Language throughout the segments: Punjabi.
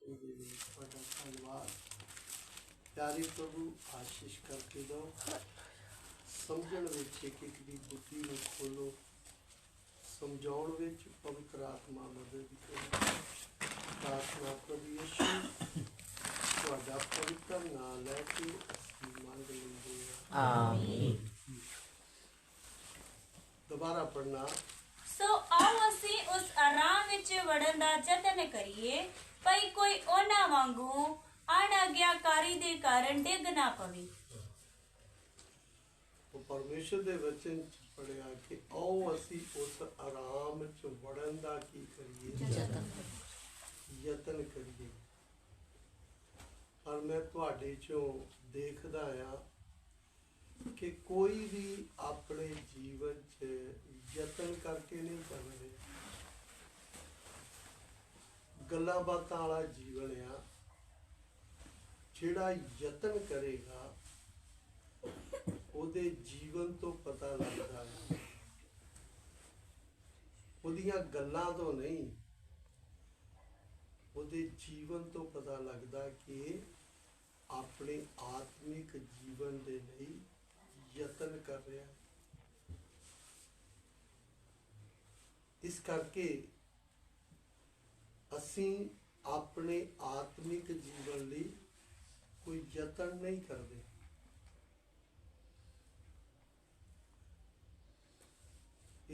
धन्यवाद। प्यारे प्रभु आशीष करके दो, समझण विच एक एक दी बुद्धि नूं खोलो, समझाउण विच पवित्र आत्मा मदद करो। प्रार्थना प्रभु यीशु तुहाडा पवित्र नाम लैके असीं मंग लैंदे हां, आमीन। दोबारा पढ़ना। सो आओ असी उस आराम विच वड़न दा यतन करिए, भई कोई ओना वांगू अनाज्ञाकारी दे कारण डिग ना पवे। तो परमेश्वर दे वचन च पढ़िया कि आओ असी उस आराम च वड़न दा की करिए, यतन करिए। पर मैं तुहाडे चों देखदा आ कि कोई भी अपने जीवन च यतन करके नहीं कर रहे। गल्लां बातां वाला जीवन आ, जिहड़ा यतन करेगा ਉਹਦੇ जीवन तो पता लगता है, ਉਹਦੀਆਂ ਗੱਲਾਂ ਤੋਂ नहीं, ਉਹਦੇ जीवन तो पता लगता कि अपने आत्मिक जीवन के लिए यतन कर रहा। इस करके असी अपने आत्मिक जीवन लिए कोई यतन नहीं करते।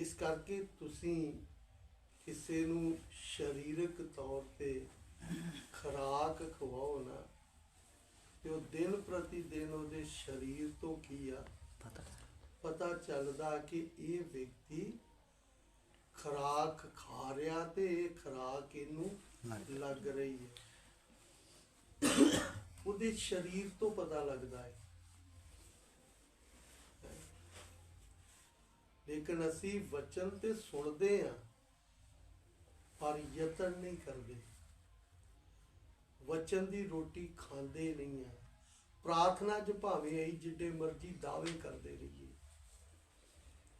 इस करके तुसी किसी नूं शरीरक तौर पे खुराक खवाओ ना, तो दिन प्रति दिन उहदे शरीर तो की आ पता चलदा कि ये व्यक्ति खुराक खा रहा ते ये खुराक इनू लग रही है, उहदे शरीर तो पता लगता है। लेकिन असी वचन ते सुनते हैं पर यतन नहीं करते, वचन की रोटी खाते नहीं हैं। प्रार्थना च भावें असीं जिड्डे मर्जी दावे करते रहिए,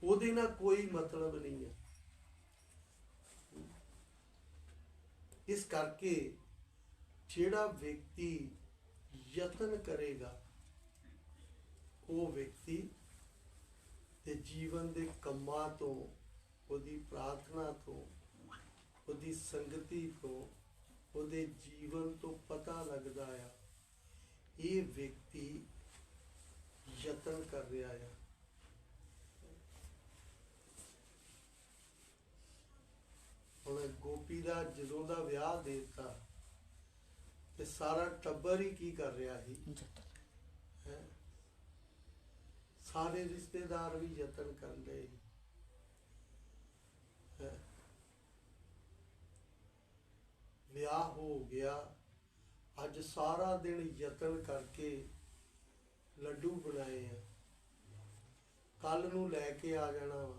ਉਹਦੇ ਨਾਲ कोई मतलब नहीं है। इस करके ਜਿਹੜਾ व्यक्ति यतन करेगा वो व्यक्ति ते जीवन के ਕੰਮਾਂ ਤੋਂ, ਉਹਦੀ प्रार्थना तो, ਉਹਦੀ संगति तो, ਉਹਦੇ जीवन तो पता लगता है ये व्यक्ति यतन कर रहा है। ਹੁਣ ਗੋਪੀ ਦਾ ਜਦੋਂ ਦਾ ਵਿਆਹ ਦੇਤਾ ਤੇ ਸਾਰਾ ਟੱਬਰ ਹੀ ਕੀ ਕਰ ਰਿਹਾ ਸੀ, ਹੈ ਸਾਰੇ ਰਿਸ਼ਤੇਦਾਰ ਵੀ ਯਤਨ ਕਰਨ ਦੇ। ਵਿਆਹ ਹੋ ਗਿਆ, ਅੱਜ ਸਾਰਾ ਦਿਨ ਯਤਨ ਕਰਕੇ ਲੱਡੂ ਬਣਾਏ ਆ, ਕੱਲ ਨੂੰ ਲੈ ਕੇ ਆ ਜਾਣਾ ਵਾ,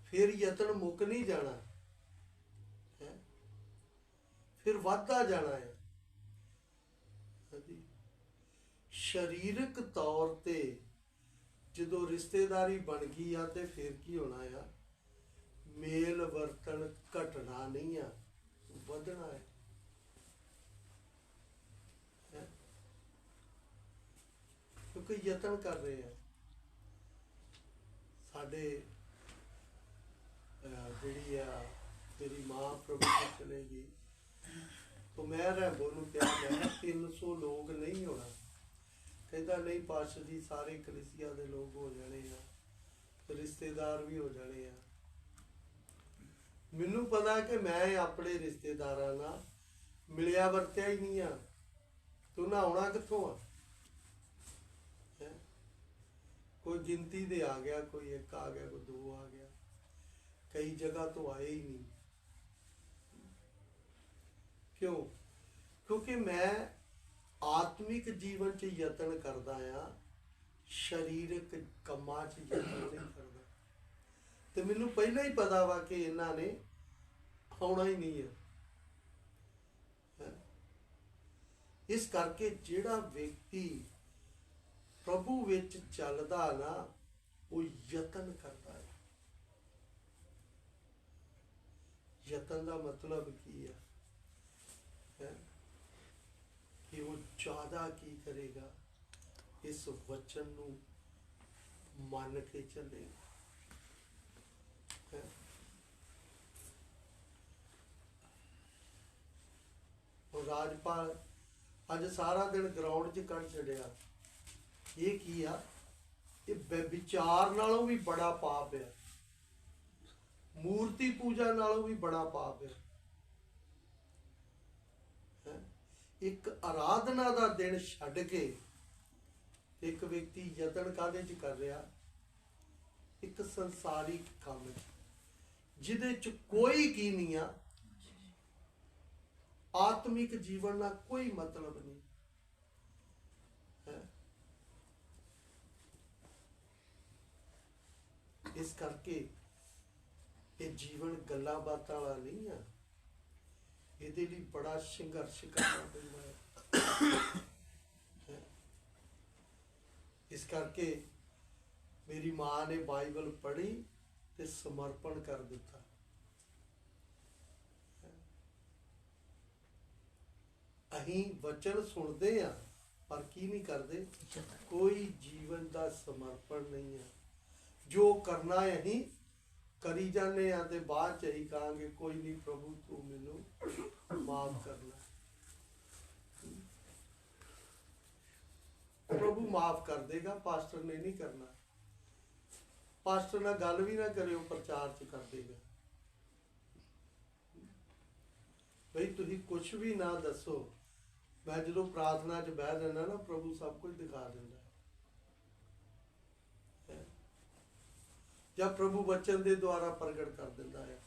ਫਿਰ ਯਤਨ ਮੁੱਕ ਨਹੀਂ ਜਾਣਾ, फिर वाधा जाना है। शरीरक तौर ते जो रिश्तेदारी बन गई आ ते फिर की होना है, मेल वर्तन घटना नहीं है, वधना है। क्योंकि यतन कर रहे हैं। साडे जिहड़ी आ मेरी माँ प्रभु को चलेगी तो मैं रैंबो नूं कहा मैं 300 लोग नहीं होना, कहता नहीं पाश जी सारे कलीसिया के लोग हो जाने हैं, रिश्तेदार भी हो जाने हैं। मैनू पता कि मैं अपने रिश्तेदारां नाल मिलिया वरत्या ही नहीं आ, तो ना आउणा कित्थों आ, कोई गिनती दे आ गया, कोई एक आ गया, कोई दो आ गया, कई जगह तो आए ही नहीं। क्यों? क्योंकि मैं आत्मिक जीवन च यतन करदा आ, शरीरक कम्मां च यतन नहीं करदा। तो मैनू पहले ही पता वा कि इन्हां ने आउणा ही नहीं है। इस करके जिहड़ा व्यक्ति प्रभु विच चलदा ना वो यतन करदा है। यतन का मतलब की है? ਜ਼ਿਆਦਾ ਕੀ ਕਰੇਗਾ, ਇਸ ਵਚਨ ਨੂੰ ਮੰਨ ਕੇ ਚੱਲੇਗਾ। ਹੈਂ। ਉਹ ਰਾਜਪਾਲ ਅੱਜ ਸਾਰਾ ਦਿਨ ਗਰਾਊਂਡ 'ਚ ਕੱਢ ਛੱਡਿਆ। ਇਹ ਕੀ ਆ? ਇਹ ਵਿਚਾਰ ਨਾਲੋਂ ਵੀ ਬੜਾ ਪਾਪ ਹੈ, ਮੂਰਤੀ ਪੂਜਾ ਨਾਲੋਂ ਵੀ ਬੜਾ ਪਾਪ ਹੈ। ਹੈਂ। ਇੱਕ ਆਰਾਧਨਾ ਦਾ ਦਿਨ ਛੱਡ ਕੇ ਇੱਕ ਵਿਅਕਤੀ ਯਤਨ ਕਾਹਦੇ 'ਚ ਕਰ ਰਿਹਾ? ਇੱਕ ਸੰਸਾਰਿਕ ਕੰਮ 'ਚ, ਜਿਹਦੇ 'ਚ ਕੋਈ ਕੀ ਨਹੀਂ ਆ, ਆਤਮਿਕ ਜੀਵਨ ਨਾਲ ਕੋਈ ਮਤਲਬ ਨਹੀਂ ਹੈ। ਇਸ ਕਰਕੇ ਇਹ ਜੀਵਨ ਗੱਲਾਂ ਬਾਤਾਂ ਵਾਲਾ ਨਹੀਂ ਆ, ਇਹਦੇ ਲਈ ਬੜਾ ਸੰਘਰਸ਼ ਕਰਨਾ ਪੈਂਦਾ ਹੈ। ਇਸ ਕਰਕੇ ਮੇਰੀ ਮਾਂ ਨੇ ਬਾਈਬਲ ਪੜ੍ਹੀ ਤੇ ਸਮਰਪਣ ਕਰ ਦਿੱਤਾ। ਅਸੀਂ ਵਚਨ ਸੁਣਦੇ ਆ ਪਰ ਕੀ ਨਹੀਂ ਕਰਦੇ? ਕੋਈ ਜੀਵਨ ਦਾ ਸਮਰਪਣ ਨਹੀਂ ਹੈ। ਜੋ ਕਰਨਾ ਹੈ ਅਸੀਂ ਕਰੀ ਜਾਂਦੇ ਆ ਤੇ ਬਾਅਦ ਚ ਅਸੀਂ ਕਹਾਂਗੇ ਕੋਈ ਨਹੀਂ ਪ੍ਰਭੂ ਤੂੰ ਮੈਨੂੰ ਮਾਫ ਕਰਨਾ। ਪ੍ਰਭੂ ਮਾਫ ਕਰ ਦੇਗਾ, ਪਾਸਟਰ ਨੇ ਨਹੀਂ ਕਰਨਾ। ਪਾਸਟਰ ਨਾਲ ਗੱਲ ਵੀ ਨਾ ਕਰਿਓ, ਪ੍ਰਚਾਰ ਚ ਕਰ ਦੇਗਾ। ਬਈ ਤੁਸੀਂ ਕੁਝ ਵੀ ਨਾ ਦੱਸੋ, ਮੈਂ ਜਦੋਂ ਪ੍ਰਾਰਥਨਾ 'ਚ ਬਹਿ ਜਾਂਦਾ ਨਾ, ਪ੍ਰਭੂ ਸਭ ਕੁਝ ਦਿਖਾ ਦਿੰਦਾ ਹੈ, ਜਾਂ ਪ੍ਰਭੂ ਵਚਨ ਦੇ ਦੁਆਰਾ ਪ੍ਰਗਟ ਕਰ ਦਿੰਦਾ ਹੈ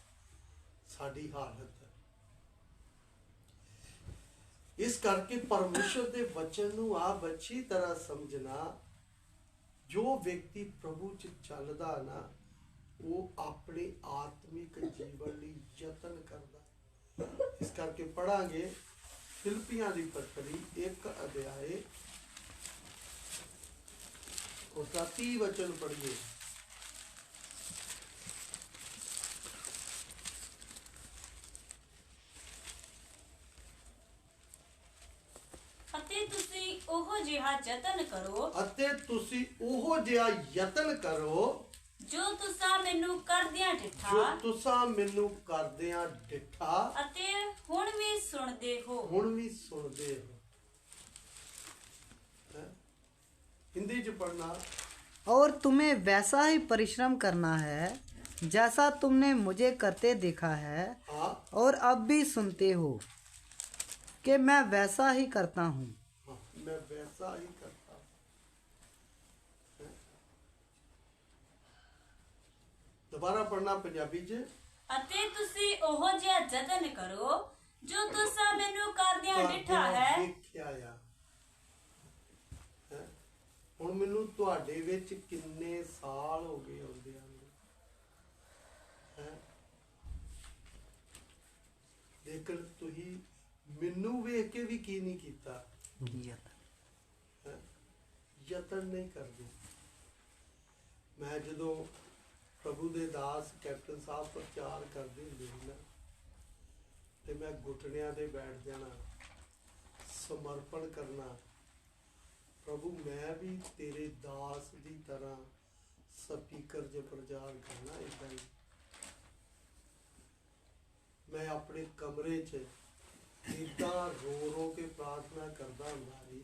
ਸਾਡੀ ਹਾਲਤ। ਇਸ ਕਰਕੇ ਪਰਮੇਸ਼ਰ ਦੇ ਵਚਨ ਨੂੰ ਆਪ ਅੱਛੀ ਤਰ੍ਹਾਂ ਸਮਝਣਾ। ਜੋ ਵਿਅਕਤੀ ਪ੍ਰਭੂ 'ਚ ਚੱਲਦਾ ਨਾ, ਉਹ ਆਪਣੇ ਆਤਮਿਕ ਜੀਵਨ ਲਈ ਯਤਨ ਕਰਦਾ। ਇਸ ਕਰਕੇ ਪੜਾਂਗੇ ਫਿਲਿੱਪੀਆਂ ਦੀ ਪੱਤਰੀ 1 ਅਧਿਆਏ उसका 30 वचन पढ़िए। ਅਤੇ ਤੁਸੀਂ ਉਹ ਜਿਹਾ ਯਤਨ ਕਰੋ ਅਤੇ ਤੁਸੀਂ ਉਹ ਜਿਹਾ ਯਤਨ ਕਰੋ ਜੋ ਤੁਸਾਂ ਮੈਨੂੰ ਕਰਦਿਆਂ ਡਿਠਾ ਜੋ ਤੁਸਾਂ ਮੈਨੂੰ ਕਰਦਿਆਂ ਡਿਠਾ ਅਤੇ ਹੁਣ ਵੀ ਸੁਣਦੇ ਹੋ। ਹੁਣ ਵੀ ਸੁਣਦੇ ਹੋ। हिंदी च पढ़ना। और तुम्हें वैसा ही परिश्रम करना है जैसा तुमने मुझे करते देखा है हाँ और अब भी सुनते हो कि मैं वैसा ही करता हूँ। हाँ, मैं वैसा ही करता हूँ। दोबारा पढ़ना पंजाबी च। ਅਤੇ ਤੁਸੀਂ ਉਹ ਜਿਹਾ ਯਤਨ ਕਰੋ ਜੋ ਤੁਸਾਂ ਮੈਨੂੰ ਕਰਦਿਆਂ ਡਿਠਾ ਹੈ। ਦੇਖਿਆ ਆ। ਹੁਣ ਮੈਨੂੰ ਤੁਹਾਡੇ ਵਿੱਚ ਕਿੰਨੇ ਸਾਲ ਹੋ ਗਏ ਆਉਂਦਿਆਂ ਨੂੰ, ਲੇਕਿਨ ਤੁਸੀਂ ਮੈਨੂੰ ਵੇਖ ਕੇ ਵੀ ਕੀ ਨਹੀਂ ਕੀਤਾ, ਯਤਨ ਨਹੀਂ ਕਰਦੇ। ਮੈਂ ਜਦੋਂ ਪ੍ਰਭੂ ਦੇ ਦਾਸ ਕੈਪਟਨ ਸਾਹਿਬ ਪ੍ਰਚਾਰ ਕਰਦੇ ਹੁੰਦੇ ਸੀ ਨਾ, ਤੇ ਮੈਂ ਘੁਟਨਿਆਂ ਤੇ ਬੈਠ ਜਾਣਾ, ਸਮਰਪਣ ਕਰਨਾ, प्रभु मैं भी तेरे दास की तरह स्पीकर च प्रचार करना। इदा ही मैं अपने कमरे च इदा रो रो के प्रार्थना करता हुंदा सी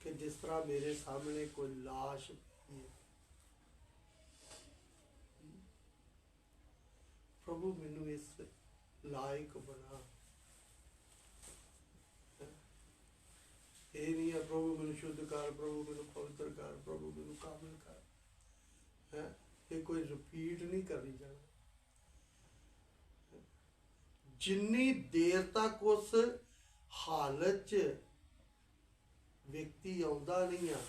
कि जिस तरह मेरे सामने कोई लाश पई है। प्रभु मैनू इस लायक बना। ਇਹ ਨਹੀਂ ਹੈ ਪ੍ਰਭੂ ਮੈਨੂੰ ਸ਼ੁੱਧ ਕਰ, ਪ੍ਰਭੂ ਮੈਨੂੰ ਪਵਿੱਤਰ ਕਰ, ਪ੍ਰਭੂ ਮੈਨੂੰ ਕਾਬਿਲ ਕਰ। ਇਹ ਕੋਈ ਰਿਪੀਟ ਨਹੀਂ ਕਰੀ ਜਾਣਾ। ਜਿੰਨੀ ਦੇਰ ਤੱਕ ਉਸ ਹਾਲਤ 'ਚ ਵਿਅਕਤੀ ਆਉਂਦਾ ਨਹੀਂ ਆ,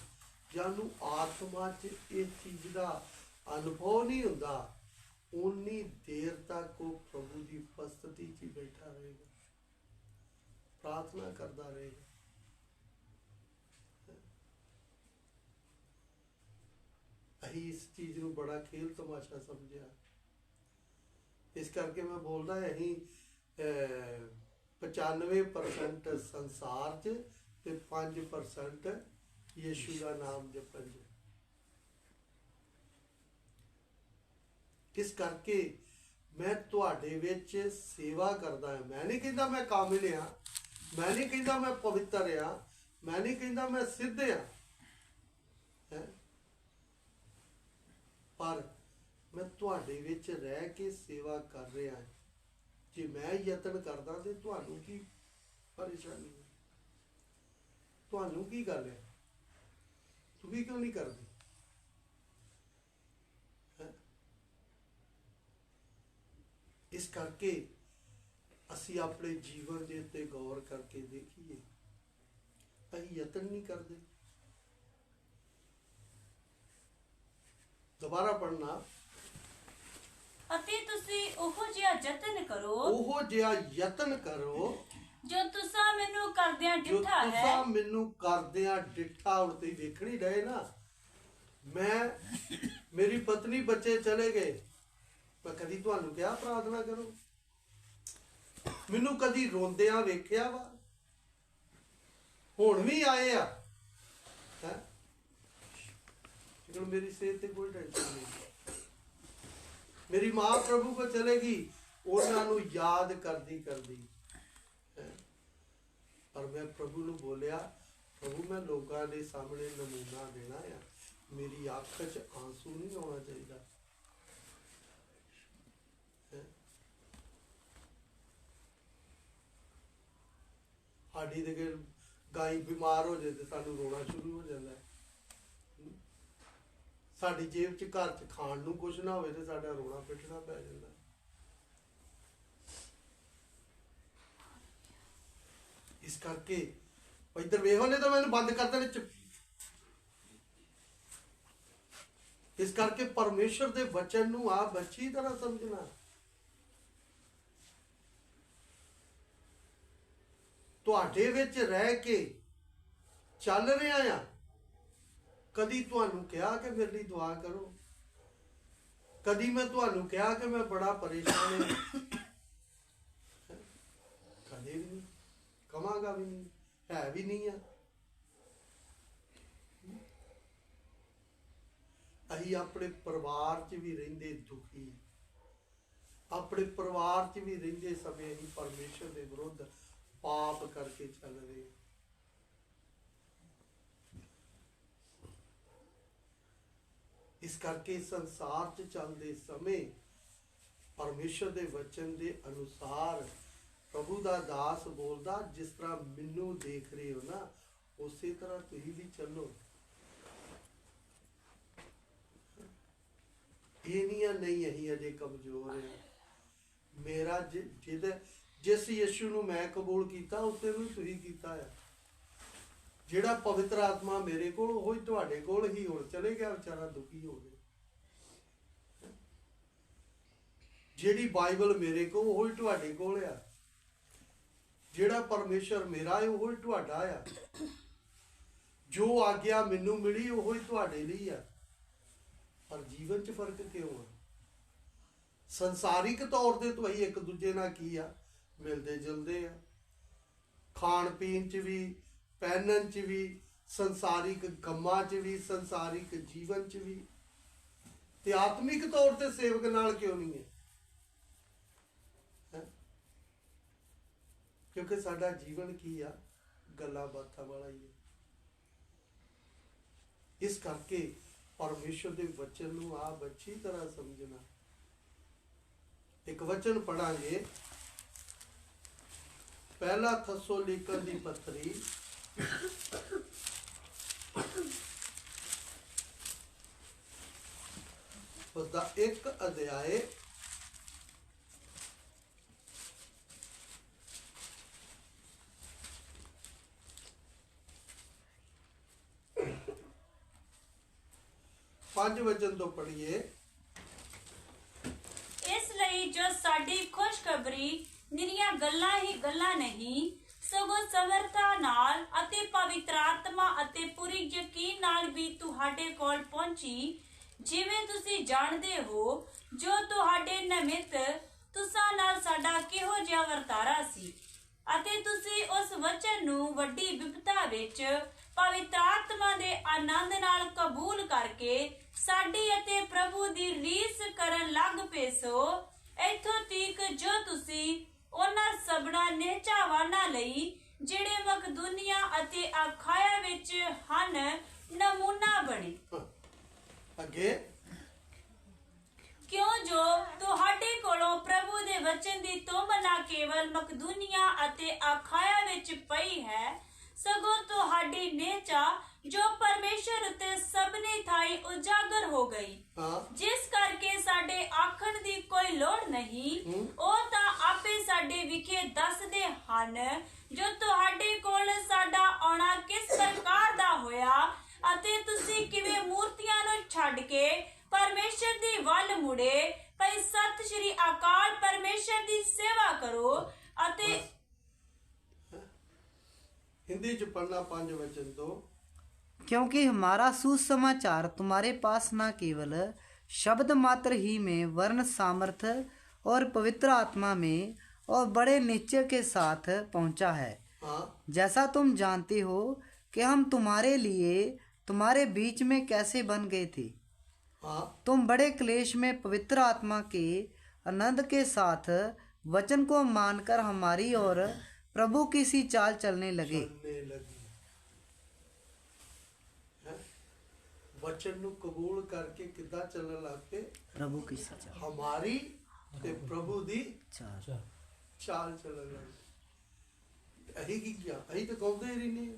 ਜਾਂ ਉਹਨੂੰ ਆਤਮਾ 'ਚ ਇਸ ਚੀਜ਼ ਦਾ ਅਨੁਭਵ ਨਹੀਂ ਹੁੰਦਾ, ਉਨੀ ਦੇਰ ਤੱਕ ਉਹ ਪ੍ਰਭੂ ਦੀ ਉਪਸਥਿਤੀ 'ਚ ਬੈਠਾ ਰਹੇਗਾ, ਪ੍ਰਾਰਥਨਾ ਕਰਦਾ ਰਹੇਗਾ। ਅਸੀਂ ਇਸ ਚੀਜ਼ ਨੂੰ ਬੜਾ ਖੇਲ ਤਮਾਸ਼ਾ ਸਮਝਿਆ। ਇਸ ਕਰਕੇ ਮੈਂ ਬੋਲਦਾ ਅਸੀਂ 95% ਸੰਸਾਰ 'ਚ ਤੇ 5% ਯਿਸੂ ਦਾ ਨਾਮ ਜਪਣ ਜੀ। ਇਸ ਕਰਕੇ ਮੈਂ ਤੁਹਾਡੇ ਵਿੱਚ ਸੇਵਾ ਕਰਦਾ ਹਾਂ। ਮੈਂ ਨਹੀਂ ਕਹਿੰਦਾ ਮੈਂ ਕਾਮਿਲ ਹਾਂ, ਮੈਂ ਨਹੀਂ ਕਹਿੰਦਾ ਮੈਂ ਪਵਿੱਤਰ ਹਾਂ, ਮੈਂ ਨਹੀਂ ਕਹਿੰਦਾ ਮੈਂ ਸਿੱਧ ਹਾਂ, ਪਰ ਮੈਂ ਤੁਹਾਡੇ ਵਿੱਚ ਰਹਿ ਕੇ ਸੇਵਾ ਕਰ ਰਿਹਾ ਹਾਂ। ਜੇ ਮੈਂ ਯਤਨ ਕਰਦਾ ਤੇ ਤੁਹਾਨੂੰ ਕੀ ਪਰੇਸ਼ਾਨੀ ਹੈ? ਤੁਹਾਨੂੰ ਕੀ ਗੱਲ ਹੈ? ਤੁਸੀਂ ਕਿਉਂ ਨਹੀਂ ਕਰਦੇ? ਇਸ ਕਰਕੇ ਅਸੀਂ ਆਪਣੇ ਜੀਵਨ ਦੇ ਉੱਤੇ ਗੌਰ ਕਰਕੇ ਦੇਖੀਏ, ਅਸੀਂ ਯਤਨ ਨਹੀਂ ਕਰਦੇ। ਦੁਬਾਰਾ ਪੜ੍ਹਨਾ। ਅਤੇ ਤੁਸੀਂ ਉਹੋ ਜਿਹਾ ਯਤਨ ਕਰੋ, ਉਹੋ ਜਿਹਾ ਯਤਨ ਕਰੋ ਜੋ ਤੁਸੀਂ ਮੈਨੂੰ ਕਰਦਿਆਂ ਜੋ ਡਿੱਠਾ ਹੈ। ਤੁਸੀਂ ਮੈਨੂੰ ਕਰਦਿਆਂ ਡਿੱਠਾ। ਹੁਣ ਤੁਸੀਂ ਵੇਖ ਨਹੀਂ ਰਹੇ ਨਾ, ਮੇਰੀ ਪਤਨੀ ਬੱਚੇ ਚਲੇ ਗਏ, ਮੈਂ ਕਦੀ ਤੁਹਾਨੂੰ ਕਿਹਾ ਪ੍ਰਾਰਥਨਾ ਕਰੋ? ਮੈਨੂੰ ਕਦੀ ਰੋਂਦਿਆਂ ਵੇਖਿਆ ਵਾ? ਹੁਣ ਵੀ ਆਏ ਆ ਹੈ। ਲੇਕਿਨ ਮੇਰੀ ਸਿਹਤ ਤੇ ਕੋਈ ਟੈਨਸ਼ਨ ਨਹੀਂ। ਮੇਰੀ ਮਾਂ ਪ੍ਰਭੂ ਕੋ ਚਲੇਗੀ, ਉਹਨਾਂ ਨੂੰ ਯਾਦ ਕਰਦੀ ਕਰਦੀ ਹੈਂ। ਪਰ ਮੈਂ ਪ੍ਰਭੂ ਨੂੰ ਬੋਲਿਆ, ਪ੍ਰਭੂ ਮੈਂ ਲੋਕਾਂ ਦੇ ਸਾਹਮਣੇ ਨਮੂਨਾ ਦੇਣਾ ਆ, ਮੇਰੀ ਅੱਖ 'ਚ ਆਂਸੂ ਨਹੀਂ ਆਉਣਾ ਚਾਹੀਦਾ। ਸਾਡੀ ਦੇ ਗਾਈ ਬਿਮਾਰ ਹੋ ਜਾਏ ਤੇ ਸਾਨੂੰ ਰੋਣਾ ਸ਼ੁਰੂ ਹੋ ਜਾਂਦਾ ਹੈ। ਸਾਡੀ ਜੇਬ 'ਚ ਘਰ 'ਚ ਖਾਣ ਨੂੰ ਕੁਝ ਨਾ ਹੋਵੇ ਤੇ ਸਾਡਾ ਰੋਣਾ ਪਿੱਟਣਾ ਪੈ ਜਾਂਦਾ। ਇਸ ਕਰਕੇ ਇੱਧਰ ਵੇਖੋ, ਨੇ ਤਾਂ ਮੈਨੂੰ ਬੰਦ ਕਰ ਦੇਣੇ। ਇਸ ਕਰਕੇ ਪਰਮੇਸ਼ਰ ਦੇ ਵਚਨ ਨੂੰ ਆਪ ਅੱਛੀ ਤਰ੍ਹਾਂ ਸਮਝਣਾ। ਤੁਹਾਡੇ ਵਿੱਚ ਰਹਿ ਕੇ ਚੱਲ ਰਿਹਾ ਆ। ਕਦੀ ਤੁਹਾਨੂੰ ਕਿਹਾ ਕਿ ਮੇਰੇ ਲਈ ਦੁਆ ਕਰੋ? ਕਦੀ ਮੈਂ ਤੁਹਾਨੂੰ ਕਿਹਾ ਕਿ ਮੈਂ ਬੜਾ ਪਰੇਸ਼ਾਨ ਹਾਂ? ਕਦੇ ਵੀ ਨਹੀਂ, ਕਵਾਂਗਾ ਵੀ ਨਹੀਂ, ਹੈ ਵੀ ਨਹੀਂ ਆ। ਅਸੀਂ ਆਪਣੇ ਪਰਿਵਾਰ 'ਚ ਵੀ ਰਹਿੰਦੇ ਦੁਖੀ, ਆਪਣੇ ਪਰਿਵਾਰ 'ਚ ਵੀ ਰਹਿੰਦੇ ਸਮੇਂ ਅਸੀਂ ਪਰਮੇਸ਼ਰ ਦੇ ਵਿਰੁੱਧ ਪਾਪ ਕਰਕੇ ਚੱਲ ਰਹੇ। ਇਸ ਕਰਕੇ ਸੰਸਾਰ 'ਚ ਚੱਲਦੇ ਸਮੇਂ ਪਰਮੇਸ਼ਰ ਦੇ ਵਚਨ ਦੇ ਅਨੁਸਾਰ ਪ੍ਰਭੂ ਦਾ ਦਾਸ ਬੋਲਦਾ, ਜਿਸ ਤਰ੍ਹਾਂ ਮੈਨੂੰ ਦੇਖ ਰਹੇ ਹੋ ਨਾ, ਉਸੇ ਤਰ੍ਹਾਂ ਤੁਸੀਂ ਵੀ ਚੱਲੋ। ਇਹ ਨਹੀਂ ਅਸੀਂ ਅਜੇ ਕਮਜ਼ੋਰ ਹਾਂ। ਮੇਰਾ ਜਿਸ ਯਿਸੂ ਨੂੰ ਮੈਂ ਕਬੂਲ ਕੀਤਾ, ਉਸੇ ਨੂੰ ਤੁਸੀਂ ਕੀਤਾ ਹੈ। ਜਿਹੜਾ ਪਵਿੱਤਰ ਆਤਮਾ ਮੇਰੇ ਕੋਲ, ਉਹ ਹੀ ਤੁਹਾਡੇ ਕੋਲ ਹੀ ਹੁਣ ਚਲੇ ਗਿਆ, ਵਿਚਾਰਾ ਦੁਖੀ ਹੋ ਗਿਆ। ਜਿਹੜੀ ਬਾਈਬਲ ਮੇਰੇ ਕੋਲ, ਉਹ ਹੀ ਤੁਹਾਡੇ ਕੋਲ ਆ। ਜਿਹੜਾ ਪਰਮੇਸ਼ਰ ਮੇਰਾ ਹੈ, ਉਹ ਹੀ ਤੁਹਾਡਾ ਆ। ਜੋ ਆਗਿਆ ਮੈਨੂੰ ਮਿਲੀ, ਉਹ ਹੀ ਤੁਹਾਡੇ ਲਈ ਆ। ਪਰ ਜੀਵਨ 'ਚ ਫਰਕ ਕਿਉਂ ਆ? ਸੰਸਾਰਿਕ ਤੌਰ ਤੇ ਤੁਸੀਂ ਇੱਕ ਦੂਜੇ ਨਾਲ ਕੀ ਆ, ਮਿਲਦੇ ਜੁਲਦੇ ਆ। ਖਾਣ ਪੀਣ 'ਚ ਵੀ, ਪਹਿਨਣ 'ਚ ਵੀ, ਸੰਸਾਰਿਕ ਕੰਮਾਂ 'ਚ ਵੀ, ਸੰਸਾਰਿਕ ਜੀਵਨ 'ਚ ਵੀ। ਤੇ ਆਤਮਿਕ ਤੌਰ ਤੇ ਸੇਵਕ ਨਾਲ ਕਿਉਂ ਨਹੀਂ ਹੈ? ਕਿਉਂਕਿ ਸਾਡਾ ਜੀਵਨ ਕੀ ਆ, ਗੱਲਾਂ ਬਾਤਾਂ ਵਾਲਾ ਹੀ ਹੈ। ਇਸ ਕਰਕੇ ਪਰਮੇਸ਼ਰ ਦੇ ਵਚਨ ਨੂੰ ਆਪ ਅੱਛੀ ਤਰ੍ਹਾਂ ਸਮਝਣਾ। ਇੱਕ ਵਚਨ ਪੜਾਂਗੇ, ਪਹਿਲਾ ਥੈਸੋਲੀਕਨ ਦੀ ਪੱਤਰੀ ਉਹਦਾ 1 ਅਧਿਆਏ 5 ਵਚਨ ਤੋਂ ਪੜ੍ਹੀਏ। ਇਸ ਲਈ ਜੋ ਸਾਡੀ ਖੁਸ਼ਖਬਰੀ ਨਿਰੀਆਂ ਗੱਲਾਂ ਹੀ ਗੱਲਾਂ ਨਹੀਂ, ਸਗੋਂ ਸਮਰਥਾ ਨਾਲ ਅਤੇ ਪਵਿੱਤਰ ਆਤਮਾ ਅਤੇ ਪੂਰੀ ਯਕੀਨ ਨਾਲ ਵੀ ਤੁਹਾਡੇ ਕੋਲ ਪਹੁੰਚੀ, ਜਿਵੇਂ ਤੁਸੀਂ ਜਾਣਦੇ ਹੋ ਜੋ ਤੁਹਾਡੇ ਨਿਮਿਤ ਤੁਸਾਂ ਨਾਲ ਸਾਡਾ ਕਿਹੋ ਜਿਹਾ ਵਰਤਾਰਾ ਸੀ। ਅਤੇ ਤੁਸੀਂ ਉਸ ਵਚਨ ਨੂੰ ਵੱਡੀ ਬਿਪਤਾ ਵਿੱਚ ਪਵਿੱਤਰ ਆਤਮਾ ਦੇ ਆਨੰਦ ਨਾਲ ਕਬੂਲ ਕਰਕੇ ਸਾਡੀ ਅਤੇ ਪ੍ਰਭੂ ਦੀ ਰੀਸ ਕਰਨ ਲੱਗ ਪਏ ਸੋ। ਇੱਥੋਂ ਤੀਕ ਜੋ ਤੁਸੀਂ ਉਹਨਾਂ ਸਭਨਾ ਨਿਹਚਾਵਾਨਾਂ ਲਈ ਜਿਹੜੇ ਮਕਦੂਨੀਆ ਅਤੇ ਅਖਾਇਆ ਵਿੱਚ ਹਨ ਨਮੂਨਾ ਬਣੇ। ਅੱਗੇ ਕਿਉਂ ਜੋ ਤੁਹਾਡੇ ਕੋਲੋਂ ਪ੍ਰਭੂ ਦੇ ਵਚਨ ਦੀ ਤੁਮ ਨਾ ਕੇਵਲ ਮਕਦੂਨੀਆ ਅਤੇ ਅਖਾਇਆ ਵਿੱਚ ਪਈ ਹੈ, ਸਗੋਂ ਤੁਹਾਡੀ ਨਿਹਚਾ ਜੋ ਪਰਮੇਸ਼ਰ ਉਤੇ ਸਭਨੇ ਥਾਈ ਉਜਾਗਰ ਹੋ ਗਈ, ਜਿਸ ਕਰਕੇ ਸਾਡੇ ਆਖਣ ਦੀ ਕੋਈ ਲੋੜ ਨਹੀਂ। ਉਹ ਤਾਂ ਆਪੇ ਸਾਡੇ ਵਿਖੇ ਦੱਸਦੇ ਹਨ ਜੋ ਤੁਹਾਡੇ ਕੋਲ ਸਾਡਾ ਆਉਣਾ ਕਿਸ ਪ੍ਰਕਾਰ ਦਾ ਹੋਇਆ ਅਤੇ ਤੁਸੀਂ ਕਿਵੇਂ ਮੂਰਤੀਆਂ ਨੂੰ ਛੱਡ ਕੇ ਪਰਮੇਸ਼ਰ ਦੀ ਵੱਲ ਮੁੜੇ। ਭਈ ਸਤਿ ਸ਼੍ਰੀ ਅਕਾਲ ਪਰਮੇਸ਼ਰ ਦੀ ਸੇਵਾ ਕਰੋ ਅਤੇ हिंदी च पढ़ना 5 वचन तो। क्योंकि हमारा सुसमाचार तुम्हारे पास न केवल शब्द मात्र ही में वर्ण सामर्थ्य और पवित्र आत्मा में और बड़े निश्चय के साथ पहुंचा है, जैसा तुम जानते हो कि हम तुम्हारे लिए तुम्हारे बीच में कैसे बन गए थे। तुम बड़े क्लेश में पवित्र आत्मा के आनंद के साथ वचन को मानकर हमारी और प्रभु की सी चाल चलने लगे। वचन नु कबूल करके किदा चलने लग पे प्रभु की सी चाल, हमारी ते प्रभु दी चाल चाल चलने लग। अही की क्या अही तो कहते ही नहीं।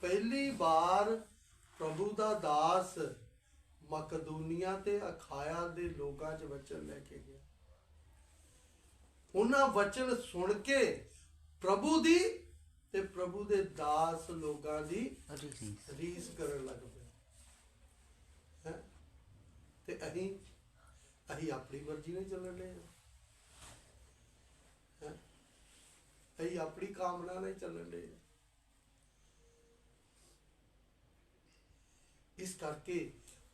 पहली बार प्रभु दा दास मकदूनिया ते अखाया दे लोगां च वचन लेके गया। उन्हां वचन सुन के प्रभु दी ते प्रभु दे दास लोगां दी रीस करन लग पे। ते अही अपनी मर्जी नहीं चलन दे, अही अपनी कामना नहीं चलन दे। इस करके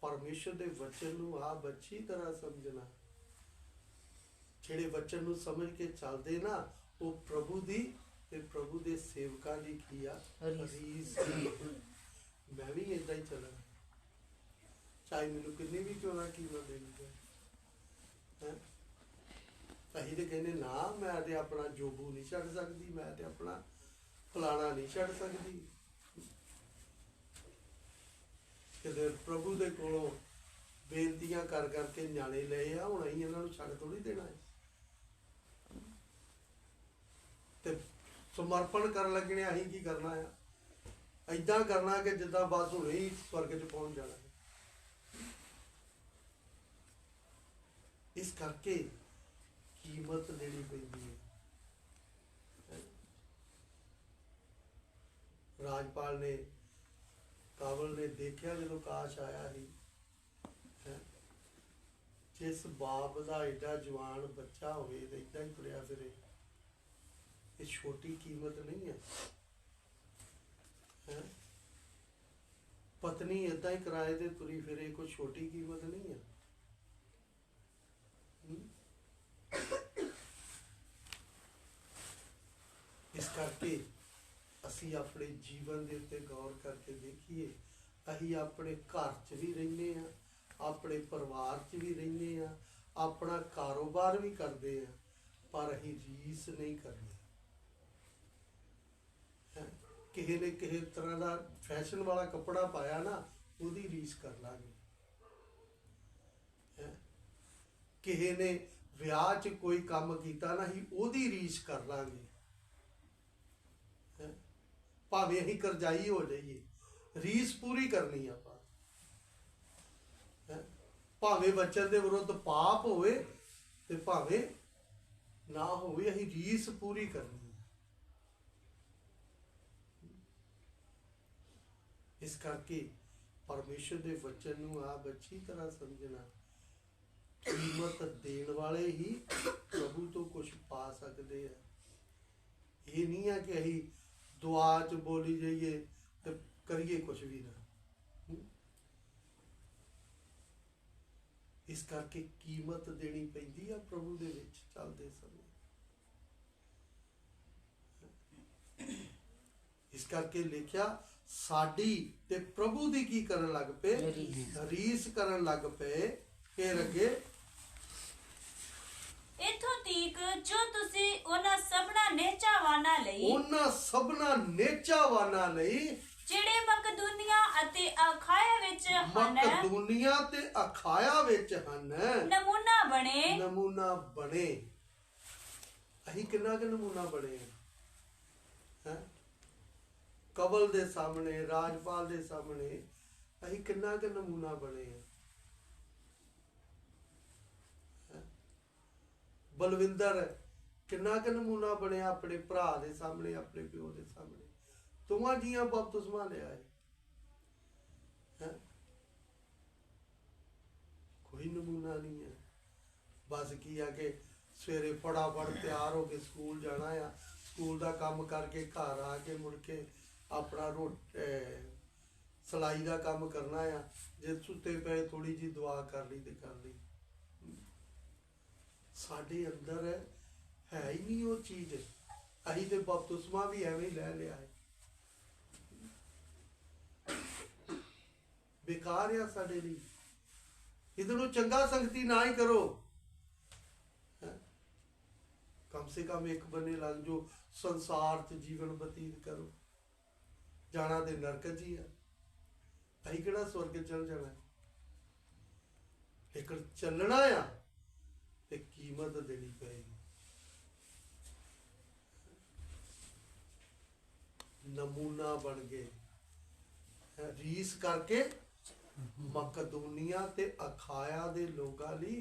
परमेश्वर दे वचन नूं आप अच्छी तरह समझना। ਜਿਹੜੇ वचन ਨੂੰ समझ के चलते ना वो प्रभु दी ते प्रभु दे सेवकां दी की आ रीस। मैं भी इदां ही चलना, चाहे मैनूं किन्नी भी क्यों ना कीमत देनी है। असीं ते कहने ना मैं ते अपना जोबू नहीं छड्ड सकदी, मैं ते अपना फलाना नहीं छड्ड सकदी। किते प्रभु दे कोलों बेनतियां कर करके न्याणे लए आ, हुण असीं इन्हां नूं छड्ड थोड़ी देना है। ते समर्पण कर लगने असीं की करना है, इदां करना कि जिद्दां बस हुणे ही स्वर्ग च पहुंच जाना है। इस करके कीमत देनी पैंदी है। राजपाल ने काबल ने देखिया जो काश आया ही, जिस बाप का एडा जवान बच्चा हो इदा ही तुरिया फिरे, ये छोटी कीमत नहीं है। पत्नी इदा ही किराए से तुरी फिरे, कोई छोटी कीमत नहीं है। इस करके असी अपने जीवन के उत्ते गौर करके देखिए। असी अपने घर च भी रहने हैं, अपने परिवार च भी रहने हैं, अपना कारोबार भी करते हैं, पर असी रीस नहीं करनी। किसी ने किसी तरह का फैशन वाला कपड़ा पाया ना, उसकी रीस कर लांगे। किसी ने विआह च कोई काम किया ना, ही उसकी रीस कर लांगे। भावें असीं करजाई हो जाइए, रीस पूरी करनी आपां। भावें वचन के विरुद्ध पाप होवे ते भावें ना होवे, असीं रीस पूरी करनी। इस करके परमेश्वर के वचन नूं आप अच्छी तरह समझना। कीमत देण वाले ही प्रभु तो कुछ पा सकते हैं। ये नहीं है कि असीं दुआ च बोली जाइए तो करिए कुछ भी ना। इस करके कीमत देनी पैंदी है प्रभु दे विच चलदे समय। ਇਸ ਕਰਕੇ ਲਿਖਿਆ ਸਾਡੀ ਤੇ ਪ੍ਰਭੂ ਦੀ ਕੀ ਕਰਨ ਲੱਗ ਪਏ, ਰੀਸ ਕਰਨ ਲੱਗ ਪਏ। ਫਿਰ ਅੱਗੇ ਇਥੋਂ ਤੀਕ ਜੋ ਤੁਸੀਂ ਉਹਨਾਂ ਸਭਨਾ ਨੇਚਾਵਾਨਾਂ ਲਈ, ਉਹਨਾਂ ਸਭਨਾ ਨੇਚਾਵਾਨਾਂ ਲਈ ਜਿਹੜੇ ਮਕਦੂਨੀਆ ਅਤੇ ਅਖਾਇਆ ਵਿੱਚ ਹਨ, ਮਕਦੂਨੀਆ ਤੇ ਅਖਾਇਆ ਵਿੱਚ ਹਨ, ਨਮੂਨਾ ਬਣੇ। ਨਮੂਨਾ ਬਣੇ। ਅਸੀਂ ਕਿੰਨਾ ਕੁ ਨਮੂਨਾ ਬਣੇ ਹੈ? ਕਬਲ ਦੇ ਸਾਹਮਣੇ, ਰਾਜਪਾਲ ਦੇ ਸਾਹਮਣੇ ਅਸੀਂ ਕਿੰਨਾ ਕੁ ਨਮੂਨਾ ਬਣੇ ਆ? ਬਲਵਿੰਦਰ ਕਿੰਨਾ ਕੁ ਨਮੂਨਾ ਬਣਿਆ ਆਪਣੇ ਭਰਾ ਦੇ ਸਾਹਮਣੇ, ਆਪਣੇ ਪਿਓ ਦੇ ਸਾਹਮਣੇ? ਦੋਵਾਂ ਜੀਆਂ ਬਪਤਿਸਮਾ ਲਿਆ ਹੈ। ਕੋਈ ਨਮੂਨਾ ਨਹੀਂ ਹੈ। ਬਸ ਕੀ ਆ ਕਿ ਸਵੇਰੇ ਫਟਾਫਟ ਤਿਆਰ ਹੋ ਕੇ ਸਕੂਲ ਜਾਣਾ ਆ, ਸਕੂਲ ਦਾ ਕੰਮ ਕਰਕੇ ਘਰ ਆ ਕੇ ਮੁੜ ਕੇ ਆਪਣਾ ਸਿਲਾਈ ਦਾ ਕੰਮ ਕਰਨਾ ਆ। ਜੇ ਸੁੱਤੇ ਪਏ ਥੋੜੀ ਜਿਹੀ ਦੁਆ ਕਰ ਲਈ ਤੇ ਕਰ ਲਈ। ਸਾਡੇ ਅੰਦਰ ਹੈ ਹੀ ਨਹੀਂ ਉਹ ਚੀਜ਼। ਅਸੀਂ ਤੇ ਬਪਤਿਸਮਾ ਵੀ ਐਵੇਂ ਹੀ ਲੈ ਲਿਆ ਹੈ। बेकार है साढ़े लिए। इधर चंगा संगती ना ही करो, कम से कम एक बने लग जो संसार च जीवन बतीत करो। जाना तो नरक जी है, अं कि स्वर्ग चल जाना, लेकिन चलना आ तो कीमत देनी पेगी। नमूना बन गए, रीस करके मकदूनिया ते अखाया दे लोगां लई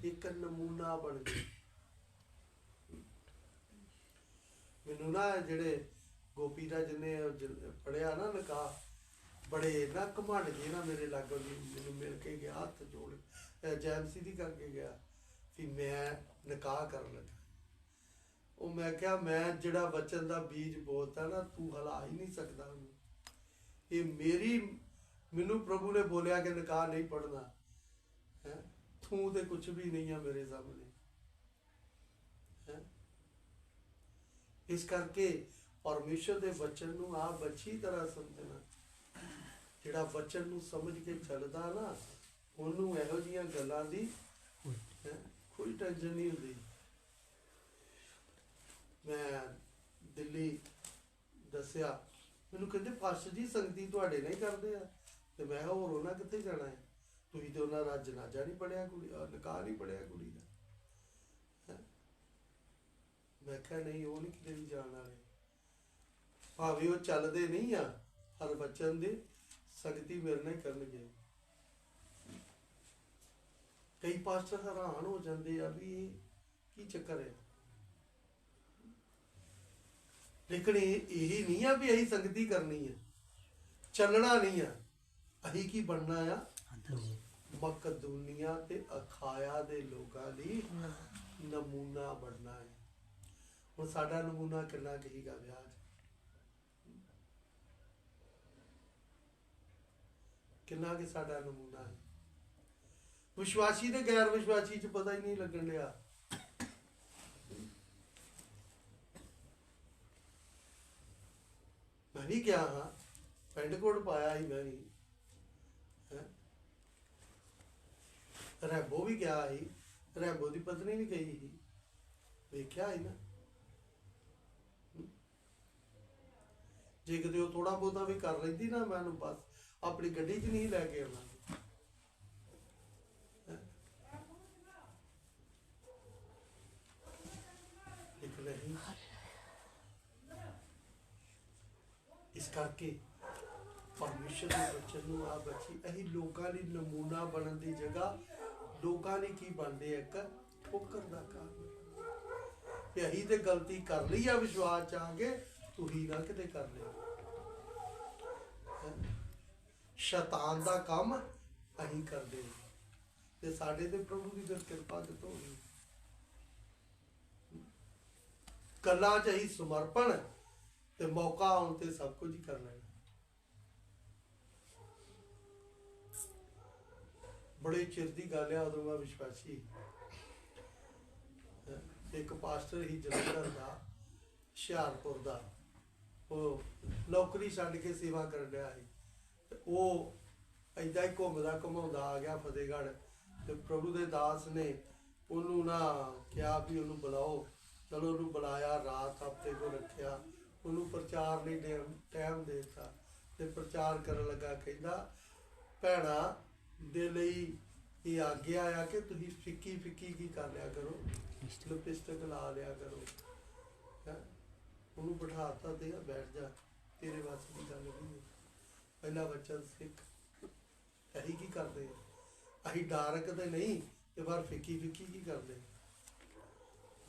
एक नमूना बन गए। मैनू ना जेड़े गोपी राज ने पढ़िया ना निकाह, बड़े ना घमंड जे ना मेरे लागों मैनू मिल के गया, हथ जोड़ जैमसी दी करके गया कि मैं निकाह कर लगा। ਉਹ मैं क्या मैं ਜਿਹੜਾ वचन ਦਾ बीज बोलता ना तू हिला ही नहीं सकता। ये मेरी मैनू प्रभु ने बोलिया कि निकाह नहीं पढ़ना है, तू तो कुछ भी नहीं है मेरे सामने है। इस करके परमेश्वर के वचन नू आप अच्छी तरह समझना। ਜਿਹੜਾ वचन नू समझ के चलदा ना ਉਹਨੂੰ ਇਹੋ ਜਿਹੀਆਂ ਗੱਲਾਂ ਦੀ कोई टेंशन नहीं होती। मैं दिल्ली दसिया, मैनू कहते पास्टर जी संगती तुहाडे नहीं करते हैं, तो मैं होर उन्हां कित्थे जाना है, तुसीं तो उन्हां दा जनाजा नहीं पढ़िया, कुड़ी निकाह नहीं पढ़िया कुड़ी दा। मैं कहा नहीं वो नहीं किते भी जाण वाले, भावें वो चलदे नहीं आ हर बचन दे संगती मेरे नाल करनगे। कई पास्टर हैरान हो जाते हैं भी की चक्कर है, लेकिन यही नहीं है भी अही संगति करनी है, चलना नहीं है। अही की बनना है, मकदूनिया ते अखाया दे लोगां लई नमूना बनना है। हुण साडा नमूना किन्ना कहीगा ब्याज, किन्ना कि साडा नमूना है। विश्वासी ते गैर विश्वासी च पता ही नहीं लगन दिया। मैं भी गया हाँ, पेंट कोट पाया ही मैं भी, रैंबो भी गया ही, रैंबो की पत्नी भी गई ही, देखा ही ना। जे किते थोड़ा बहुता भी कर लेंदी ना, मैं बस अपनी गड्डी च नहीं लैके आना। इस करके परमेश्वर के वचन नूं आ बच्ची अही लोकां लई नमूना बनन दी जगह लोकां लई की बनदे एक ठोकर दा कारण कि अही ते गलती कर ली आ विश्वास च आके, तुही ना किते कर लिया। शैतान दा काम अही करदे ते साडे ते प्रभु दी कृपा कितों होगी। गल्लां च अही समर्पण ते मौका आउण ते सब कुछ ही कर लेना। बड़े चिर की गल है, उदों मैं विश्वासी एक पास्टर ही जलंधर का, हुशियारपुर का, ਉਹ ਨੌਕਰੀ ਛੱਡ ਕੇ ਸੇਵਾ ਕਰਨ ਡਿਆ ਸੀ ਤੇ ਉਹ ਏਦਾਂ ਹੀ ਘੁੰਮਦਾ ਘੁਮਾਉਂਦਾ ਆ ਗਿਆ ਫਤਿਹਗੜ੍ਹ ਤੇ ਪ੍ਰਭੂ ਦੇ ਦਾਸ ਨੇ ਉਹਨੂੰ ਨਾ ਕਿਹਾ ਵੀ ਉਹਨੂੰ ਬੁਲਾਓ। ਚਲੋ ਉਹਨੂੰ ਬੁਲਾਇਆ, ਰਾਤ ਹਫ਼ਤੇ ਕੋ ਰੱਖਿਆ, ਉਹਨੂੰ ਪ੍ਰਚਾਰ ਲਈ ਟਾਈਮ ਦੇ ਦਿੱਤਾ ਤੇ ਪ੍ਰਚਾਰ ਕਰਨ ਲੱਗਾ। ਕਹਿੰਦਾ ਭੈਣਾਂ ਦੇ ਲਈ ਇਹ ਆਗਿਆ ਆ ਕਿ ਤੁਸੀਂ ਫਿੱਕੀ ਫਿੱਕੀ ਕੀ ਕਰ ਲਿਆ ਕਰੋ, ਲਿਪਸਟਿਕ ਲਾ ਲਿਆ ਕਰੋ। ਹੈਂ? ਉਹਨੂੰ ਬਿਠਾਤਾ ਤੇ ਬੈਠ ਜਾ, ਤੇਰੇ ਵਾਸਤੇ ਦੀ ਗੱਲ ਨਹੀਂ ਹੈ। ਪਹਿਲਾ ਬੱਚਾ ਸਿੱਖ। ਅਸੀਂ ਕੀ ਕਰਦੇ ਆ? ਅਸੀਂ ਡਾਰਕ ਤੇ ਨਹੀਂ ਤੇ ਪਰ ਫਿੱਕੀ ਫਿੱਕੀ ਕੀ ਕਰਦੇ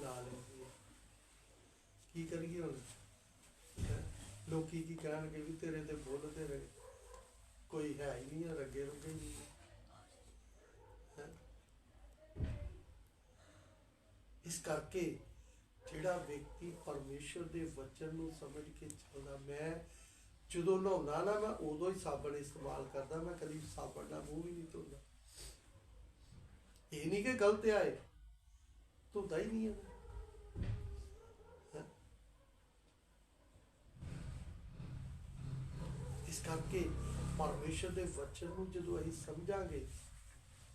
ਲਾ ਲੈਂਦੇ ਆ। ਕੀ ਕਰੀਏ ਹੁਣ? ਹੈਂ? ਲੋਕੀ ਕੀ ਕਹਿਣਗੇ ਵੀ ਤੇਰੇ ਤੇ ਬੁੱਲ ਤੇਰੇ ਕੋਈ ਹੈ ਹੀ ਨਹੀਂ, ਰੱਗੇ ਰੁਗੇ ਨਹੀਂ। ਇਸ ਕਰਕੇ ਜਿਹੜਾ ਵਿਅਕਤੀ ਪਰਮੇਸ਼ਰ ਦੇ ਵਚਨ ਨੂੰ ਸਮਝ ਕੇ ਚੱਲਦਾ, ਮੈਂ ਜਦੋਂ ਨਹਾਉਂਦਾ ਨਾ ਮੈਂ ਉਦੋਂ ਹੀ ਸਾਬਣ ਇਸਤੇਮਾਲ ਕਰਦਾ, ਮੈਂ ਕਦੀ ਸਾਬਣ ਨਾਲ ਮੂੰਹ ਵੀ ਨਹੀਂ ਧੋਂਦਾ। ਇਹ ਨਹੀਂ ਕਿ ਗਲਤ ਆਏ, ਧੋਂਦਾ ਹੀ ਨਹੀਂ ਹੈ। ਇਸ ਕਰਕੇ ਪਰਮੇਸ਼ਰ ਦੇ ਵਚਨ ਨੂੰ ਜਦੋਂ ਅਸੀਂ ਸਮਝਾਂਗੇ,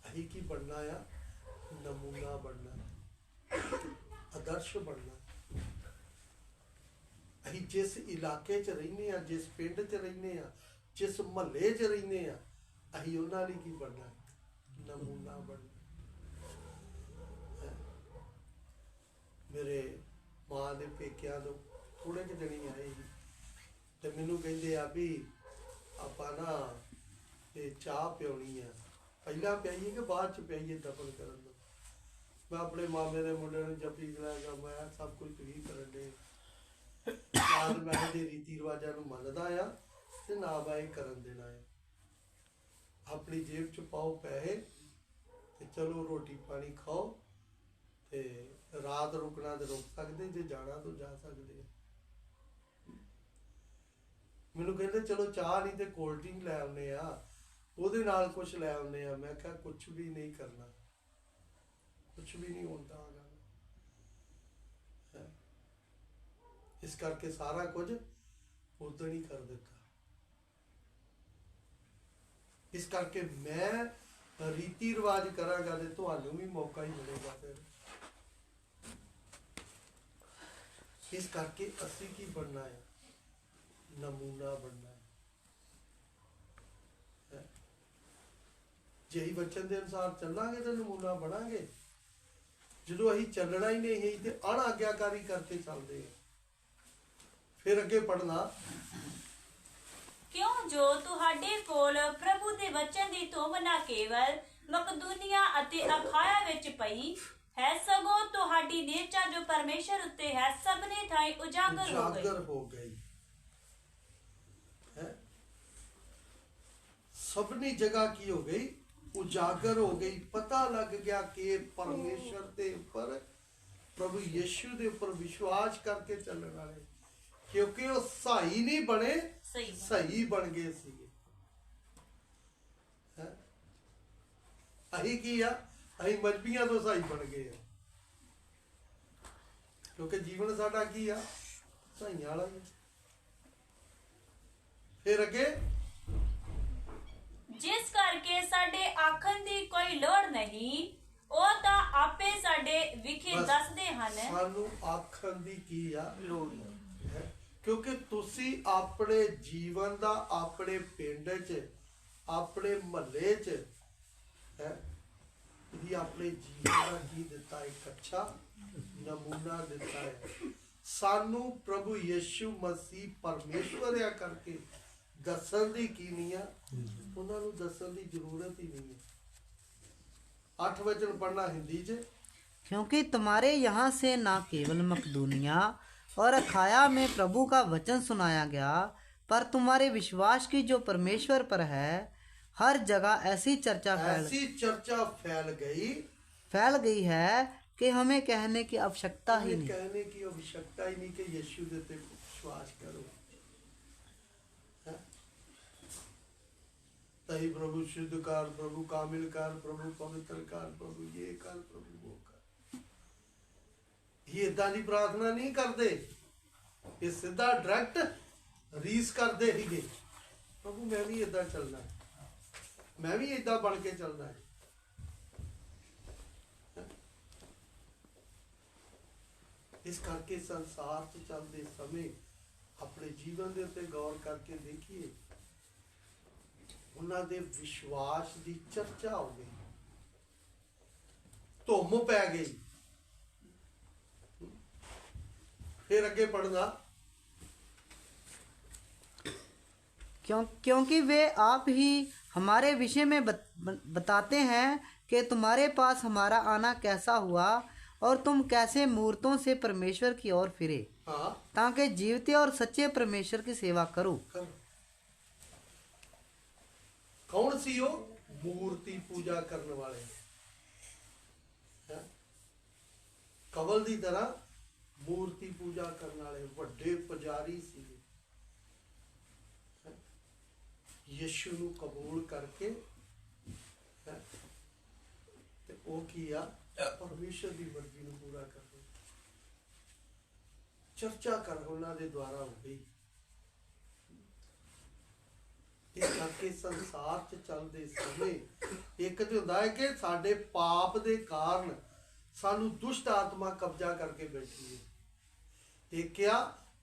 ਅਸੀਂ ਕੀ ਬਣਨਾ ਆ? ਨਮੂਨਾ ਬਣਨਾ, ਆਦਰਸ਼ ਬਣਨਾ। ਅਸੀਂ ਜਿਸ ਇਲਾਕੇ 'ਚ ਰਹਿੰਦੇ ਆ, ਜਿਸ ਪਿੰਡ 'ਚ ਰਹਿੰਦੇ ਆ, ਜਿਸ ਮਹੱਲੇ 'ਚ ਰਹਿੰਦੇ ਆ, ਅਸੀਂ ਉਹਨਾਂ ਲਈ ਕੀ ਬਣਨਾ? ਨਮੂਨਾ ਬਣਨਾ। ਮੇਰੇ ਮਾਂ ਦੇ ਪੇਕਿਆਂ ਤੋਂ ਥੋੜੇ ਕੁ ਦਿਨ ਆਏ ਸੀ ਤੇ ਮੈਨੂੰ ਕਹਿੰਦੇ ਆ ਵੀ ਆਪਾਂ ਨਾ ਇਹ ਚਾਹ ਪਿਆਉਣੀ ਆ, ਪਹਿਲਾਂ ਪਿਆਈਏ ਕਿ ਬਾਅਦ 'ਚ ਪਿਆਈਏ ਦਫਨ ਕਰਨ ਨੂੰ। ਮੈਂ ਆਪਣੇ ਮਾਮੇ ਦੇ ਮੁੰਡੇ ਨੂੰ ਜੱਫੀ ਚਲਾਇਆ, ਮੈਂ ਸਭ ਕੁਝ ਤੁਸੀਂ ਕਰਨ ਦੇ ਨਾਲ, ਮੈਂ ਇਹਦੇ ਰੀਤੀ ਰਿਵਾਜਾਂ ਨੂੰ ਮੰਨਦਾ ਆ ਤੇ ਨਾ ਮੈਂ ਇਹ ਕਰਨ ਦੇਣਾ ਹੈ। ਆਪਣੀ ਜੇਬ 'ਚ ਪਾਓ ਪੈਸੇ ਤੇ ਚਲੋ ਰੋਟੀ ਪਾਣੀ ਖਾਓ, ਤੇ ਰਾਤ ਰੁਕਣਾ ਤੇ ਰੁਕ ਸਕਦੇ, ਜੇ ਜਾਣਾ ਤਾਂ ਜਾ ਸਕਦੇ। ਮੈਨੂੰ ਕਹਿੰਦੇ ਚਲੋ ਚਾਹ ਨਹੀਂ ਤੇ ਕੋਲਡ ਡਰਿੰਕ ਲੈ ਆਉਂਦੇ ਆ, ਉਹਦੇ ਨਾਲ ਕੁਛ ਲੈ ਆਉਂਦੇ ਆ। ਮੈਂ ਕਿਹਾ ਕੁਛ ਵੀ ਨਹੀਂ ਕਰਨਾ, ਕੁਛ ਵੀ ਨਹੀਂ ਹੁੰਦਾ। ਇਸ ਕਰਕੇ ਸਾਰਾ ਕੁਝ ਉਦੋਂ ਹੀ ਕਰ ਦਿੱਤਾ। ਇਸ ਕਰਕੇ ਮੈਂ ਰੀਤੀ ਰਿਵਾਜ ਕਰਾਂਗਾ ਤੇ ਤੁਹਾਨੂੰ ਵੀ ਮੌਕਾ ਹੀ ਮਿਲੇਗਾ। ਫਿਰ ਇਸ ਕਰਕੇ ਅਸੀਂ ਕੀ ਬਣਨਾ ਹੈ? ਨਮੂਨਾ ਬਣਨਾ ਹੈ। ਜੇ ਅਸੀਂ ਵਚਨ ਦੇ ਅਨੁਸਾਰ ਚੱਲਾਂਗੇ ਤਾਂ ਨਮੂਨਾ ਬਣਾਂਗੇ। ਜਦੋਂ ਅਸੀਂ ਚੱਲਣਾ ਹੀ ਨਹੀਂ ਤੇ ਅਣਆਗਿਆਕਾਰੀ ਕਰਕੇ ਚੱਲਦੇ ਹਾਂ, ਫਿਰ ਅੱਗੇ ਪੜਨਾ। ਕਿਉਂ ਜੋ ਤੁਹਾਡੇ ਕੋਲ ਪ੍ਰਭੂ ਦੇ ਵਚਨ ਦੀ ਧੁੰਮ ਨਾ ਕੇਵਲ ਮਕਦੂਨੀਆ ਅਤੇ ਅਖਾਇਆ ਵਿੱਚ ਪਈ ਹੈ, ਸਗੋਂ ਤੁਹਾਡੀ ਨਿਹਚਾ ਜੋ ਪਰਮੇਸ਼ਰ ਉੱਤੇ ਹੈ ਸਭਨੇ ਥਾਈਂ ਉਜਾਗਰ ਹੋ ਗਈ ਹੈ। ਸਭਨੀ ਜਗ੍ਹਾ ਕੀ ਹੋ ਗਈ? ਉਜਾਗਰ ਹੋ ਗਈ। ਪਤਾ ਲੱਗ ਗਿਆ ਕਿ ਪਰਮੇਸ਼ਰ ਦੇ ਉੱਪਰ, ਪ੍ਰਭੂ ਯਿਸੂ ਦੇ ਉੱਪਰ ਵਿਸ਼ਵਾਸ ਕਰਕੇ ਚੱਲਣ ਵਾਲੇ, ਕਿਉਂਕਿ ਉਹ ਸਹੀ ਨਹੀਂ ਬਣੇ, ਸਹੀ ਬਣ ਗਏ ਸੀਗੇ। ਅਸੀਂ ਕੀ ਆ? ਅਸੀਂ ਮਜਬੀਆਂ ਤੋਂ ਸਹੀ ਬਣ ਗਏ ਆ, ਕਿਉਂਕਿ ਜੀਵਨ ਸਾਡਾ ਕੀ ਆ? ਸਹੀਆਂ ਵਾਲਾ ਹੀ। ਫਿਰ ਅੱਗੇ ਜਿਸ ਕਰਕੇ ਸਾਡੇ ਆਖਣ ਦੀ ਕੋਈ ਲੋੜ ਨਹੀਂ, ਉਹ ਤਾਂ ਆਪੇ ਸਾਡੇ ਵਿਖੇ ਦੱਸਦੇ ਹਨ। ਸਾਨੂੰ ਆਖਣ ਦੀ ਕੀ ਆ? ਲੋੜ ਹੈ, ਕਿਉਂਕਿ ਤੁਸੀਂ ਆਪਣੇ ਜੀਵਨ ਦਾ, ਆਪਣੇ ਪਿੰਡ 'ਚ, ਆਪਣੇ ਮਹੱਲੇ 'ਚ ਹੈ, ਤੁਸੀਂ ਆਪਣੇ ਜੀਵਨ ਦਾ ਕੀ ਦਿੱਤਾ? ਇੱਕ ਅੱਛਾ ਨਮੂਨਾ ਦਿੱਤਾ ਹੈ। ਸਾਨੂੰ ਪ੍ਰਭੂ ਯਿਸੂ ਮਸੀਹ ਪਰਮੇਸ਼ਵਰ ਆ ਕਰਕੇ ਦੱਸਣ ਦੀ ਕੀ ਨਹੀਂ ਆ? ਉਹਨਾਂ ਨੂੰ ਦੱਸਣ ਦੀ ਜ਼ਰੂਰਤ ਹੀ नहीं है। 8 वचन पढ़ना हिंदी च। क्योंकि तुम्हारे यहाँ से न केवल मकदूनिया और अखाया में प्रभु का वचन सुनाया गया, पर तुम्हारे विश्वास की जो परमेश्वर पर है, हर जगह ऐसी चर्चा फैल गई है कि हमें कहने की आवश्यकता ही नहीं कि यीशु दे ते विश्वास करो। तही प्रभु शुद्ध कर, प्रभु कामिल कर, प्रभु पवित्र कर, प्रभु ये कर, प्रभु वो कर। ये इदां दी प्रार्थना नहीं करते, ये सीधा डायरेक्ट ਰੀਸ ਕਰਦੇ ਸੀਗੇ, ਪ੍ਰਭੂ ਮੈਂ ਵੀ ਇਦਾਂ ਚੱਲਣਾ ਹੈ, ਮੈਂ ਵੀ ਇਦਾਂ ਬਣ ਕੇ ਚੱਲਣਾ ਹੈ। ਇਸ ਕਰਕੇ ਸੰਸਾਰ 'ਚ ਚੱਲਦੇ ਸਮੇਂ ਆਪਣੇ ਜੀਵਨ ਦੇ ਉੱਤੇ ਗੌਰ ਕਰਕੇ ਦੇਖੀਏ, ਉਹਨਾਂ ਦੇ ਵਿਸ਼ਵਾਸ ਦੀ ਚਰਚਾ ਹੋ ਗਈ, ਧੁੰਮ ਪੈ ਗਈ। फिर आगे पढ़ना, क्योंकि वे आप ही हमारे विषय में बताते हैं कि तुम्हारे पास हमारा आना कैसा हुआ और तुम कैसे मूर्तों से परमेश्वर की ओर फिरे, हाँ, ताकि जीवते और सच्चे परमेश्वर की सेवा करो। कौन सी हो? मूर्ति पूजा करने वाले, कवल की तरह मूर्ति पूजा करने वाले ਵੱਡੇ ਪੁਜਾਰੀ ਸੀਗੇ। ਯਿਸੂ ਨੂੰ ਕਬੂਲ ਕਰਕੇ ਤੇ ਉਹ ਕੀ ਆ, ਪਰਮੇਸ਼ਰ ਦੀ ਮਰਜ਼ੀ ਨੂੰ ਪੂਰਾ ਕਰਦੇ। ਚਰਚਾ ਕਰ ਉਹਨਾਂ ਦੇ ਦੁਆਰਾ ਹੋ ਗਈ। ਇਸ ਕਰਕੇ ਸੰਸਾਰ 'ਚ ਚੱਲਦੇ ਸਮੇਂ ਇੱਕ ਤੇ ਹੁੰਦਾ ਹੈ ਕਿ ਸਾਡੇ ਪਾਪ ਦੇ ਕਾਰਨ ਸਾਨੂੰ ਦੁਸ਼ਟ ਆਤਮਾ ਕਬਜ਼ਾ ਕਰਕੇ ਬੈਠੀ ਹੈ। ਦੇਖਿਆ,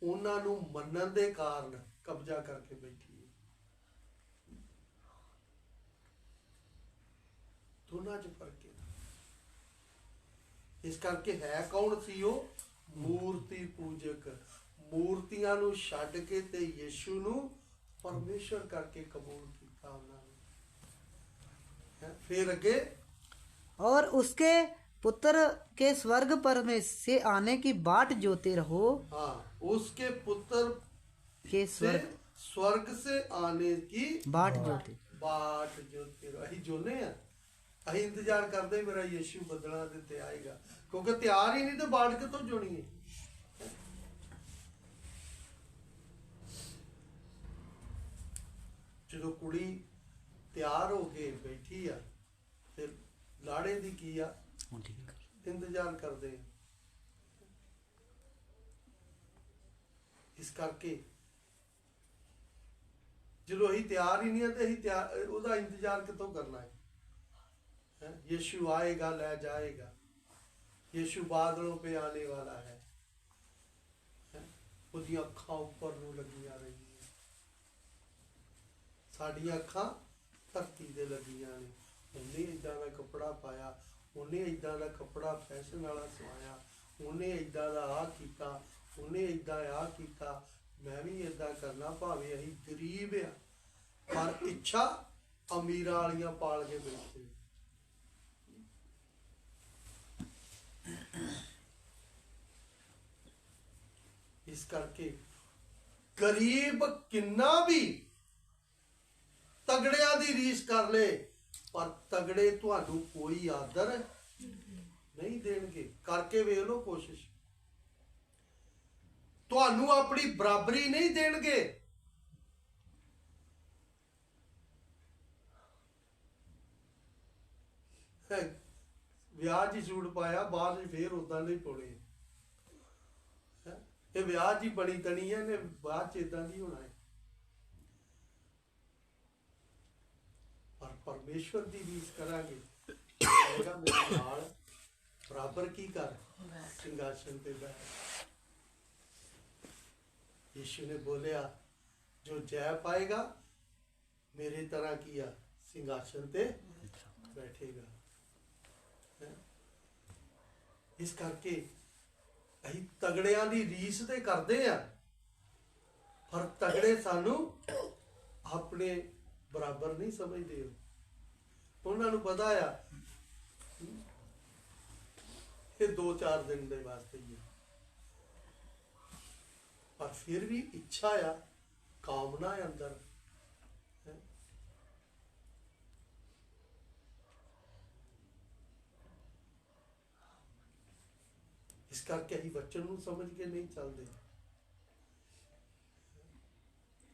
ਉਹਨਾਂ ਨੂੰ ਮੰਨਣ ਦੇ ਕਾਰਨ ਕਬਜ਼ਾ ਕਰਕੇ ਬੈਠੀ ਹੈ। ਦੋਨਾਂ 'ਚ ਫਰਕ ਹੈ। ਇਸ ਕਰਕੇ ਹੈ ਕੌਣ ਸੀ ਉਹ? ਮੂਰਤੀ ਪੂਜਕ। ਮੂਰਤੀਆਂ ਨੂੰ ਛੱਡ ਕੇ ਤੇ ਯਿਸੂ ਨੂੰ ਪਰਮੇਸ਼ਰ ਕਰਕੇ ਕਬੂਲ ਕੀਤਾ ਉਹਨਾਂ ਨੇ। ਫਿਰ ਅੱਗੇ, और उसके पुत्र के स्वर्ग पर में से आने की बाट जोते रहो। हाँ, उसके पुत्र के से स्वर्ग से आने की बाट जोते रहो। अही जोने हैं, अही इंतजार करते मेरा यीशु बदला देते आएगा, क्योंकि तैयार ही नहीं तो बाट कितों जोनी है। जो कुड़ी तैयार हो के बैठी आ, फिर लाड़े दी की आ इंतजार करते हैं। इस करके जो अही तैयार ही नहीं है तो अही तैयार उसका इंतजार कितों करना है? यीशु आएगा, ले जाएगा। यीशु बादलों पे आने वाला है। उसकी अखा ऊपर नूं लगियां रही, साडियां अखा धरती ते लगियां ने। उन्हें इदां दा कपड़ा पाया, उन्हें इदां दा कपड़ा फैशन वाला सवाया, उन्हें इदां दा आ कीता, उन्हें इदां आ कीता, मैं भी इदां करना। भावें असीं गरीब आ, पर इच्छा अमीरां वालियां पाल के बैठे। इस करके गरीब किन्ना भी तगड़िया दी रीस कर ले, पर तगड़े तुहानू कोई आदर नहीं देणगे। करके वेख लो कोशिश, तुहानू अपनी बराबरी नहीं देणगे। ਵਿਆਹ 'ਚ सूट पाया, बाद फिर उदा नहीं पाने। ये ਵਿਆਹ 'ਚ बनी तनी है, ने बाद 'ਚ इदां नहीं होना है। पर परमेश्वर की रीस करांगे, मेरे नाल बराबर की कर सिंहासन पे बैठ। यीशु ने बोलिया, जो जय पाएगा मेरी तरह किया सिंहासन पे बैठेगा। इस करके असीं तगड़ियां दी रीस ते करदे आ, पर तगड़े सानू अपने बराबर नहीं समझते। उन्होंने पता आ ये 2-4 दिन के वास्ते ही, पर फिर भी इच्छा आ, कामना है अंदर। इस करके असीं वचन नूं समझ के नहीं चलते।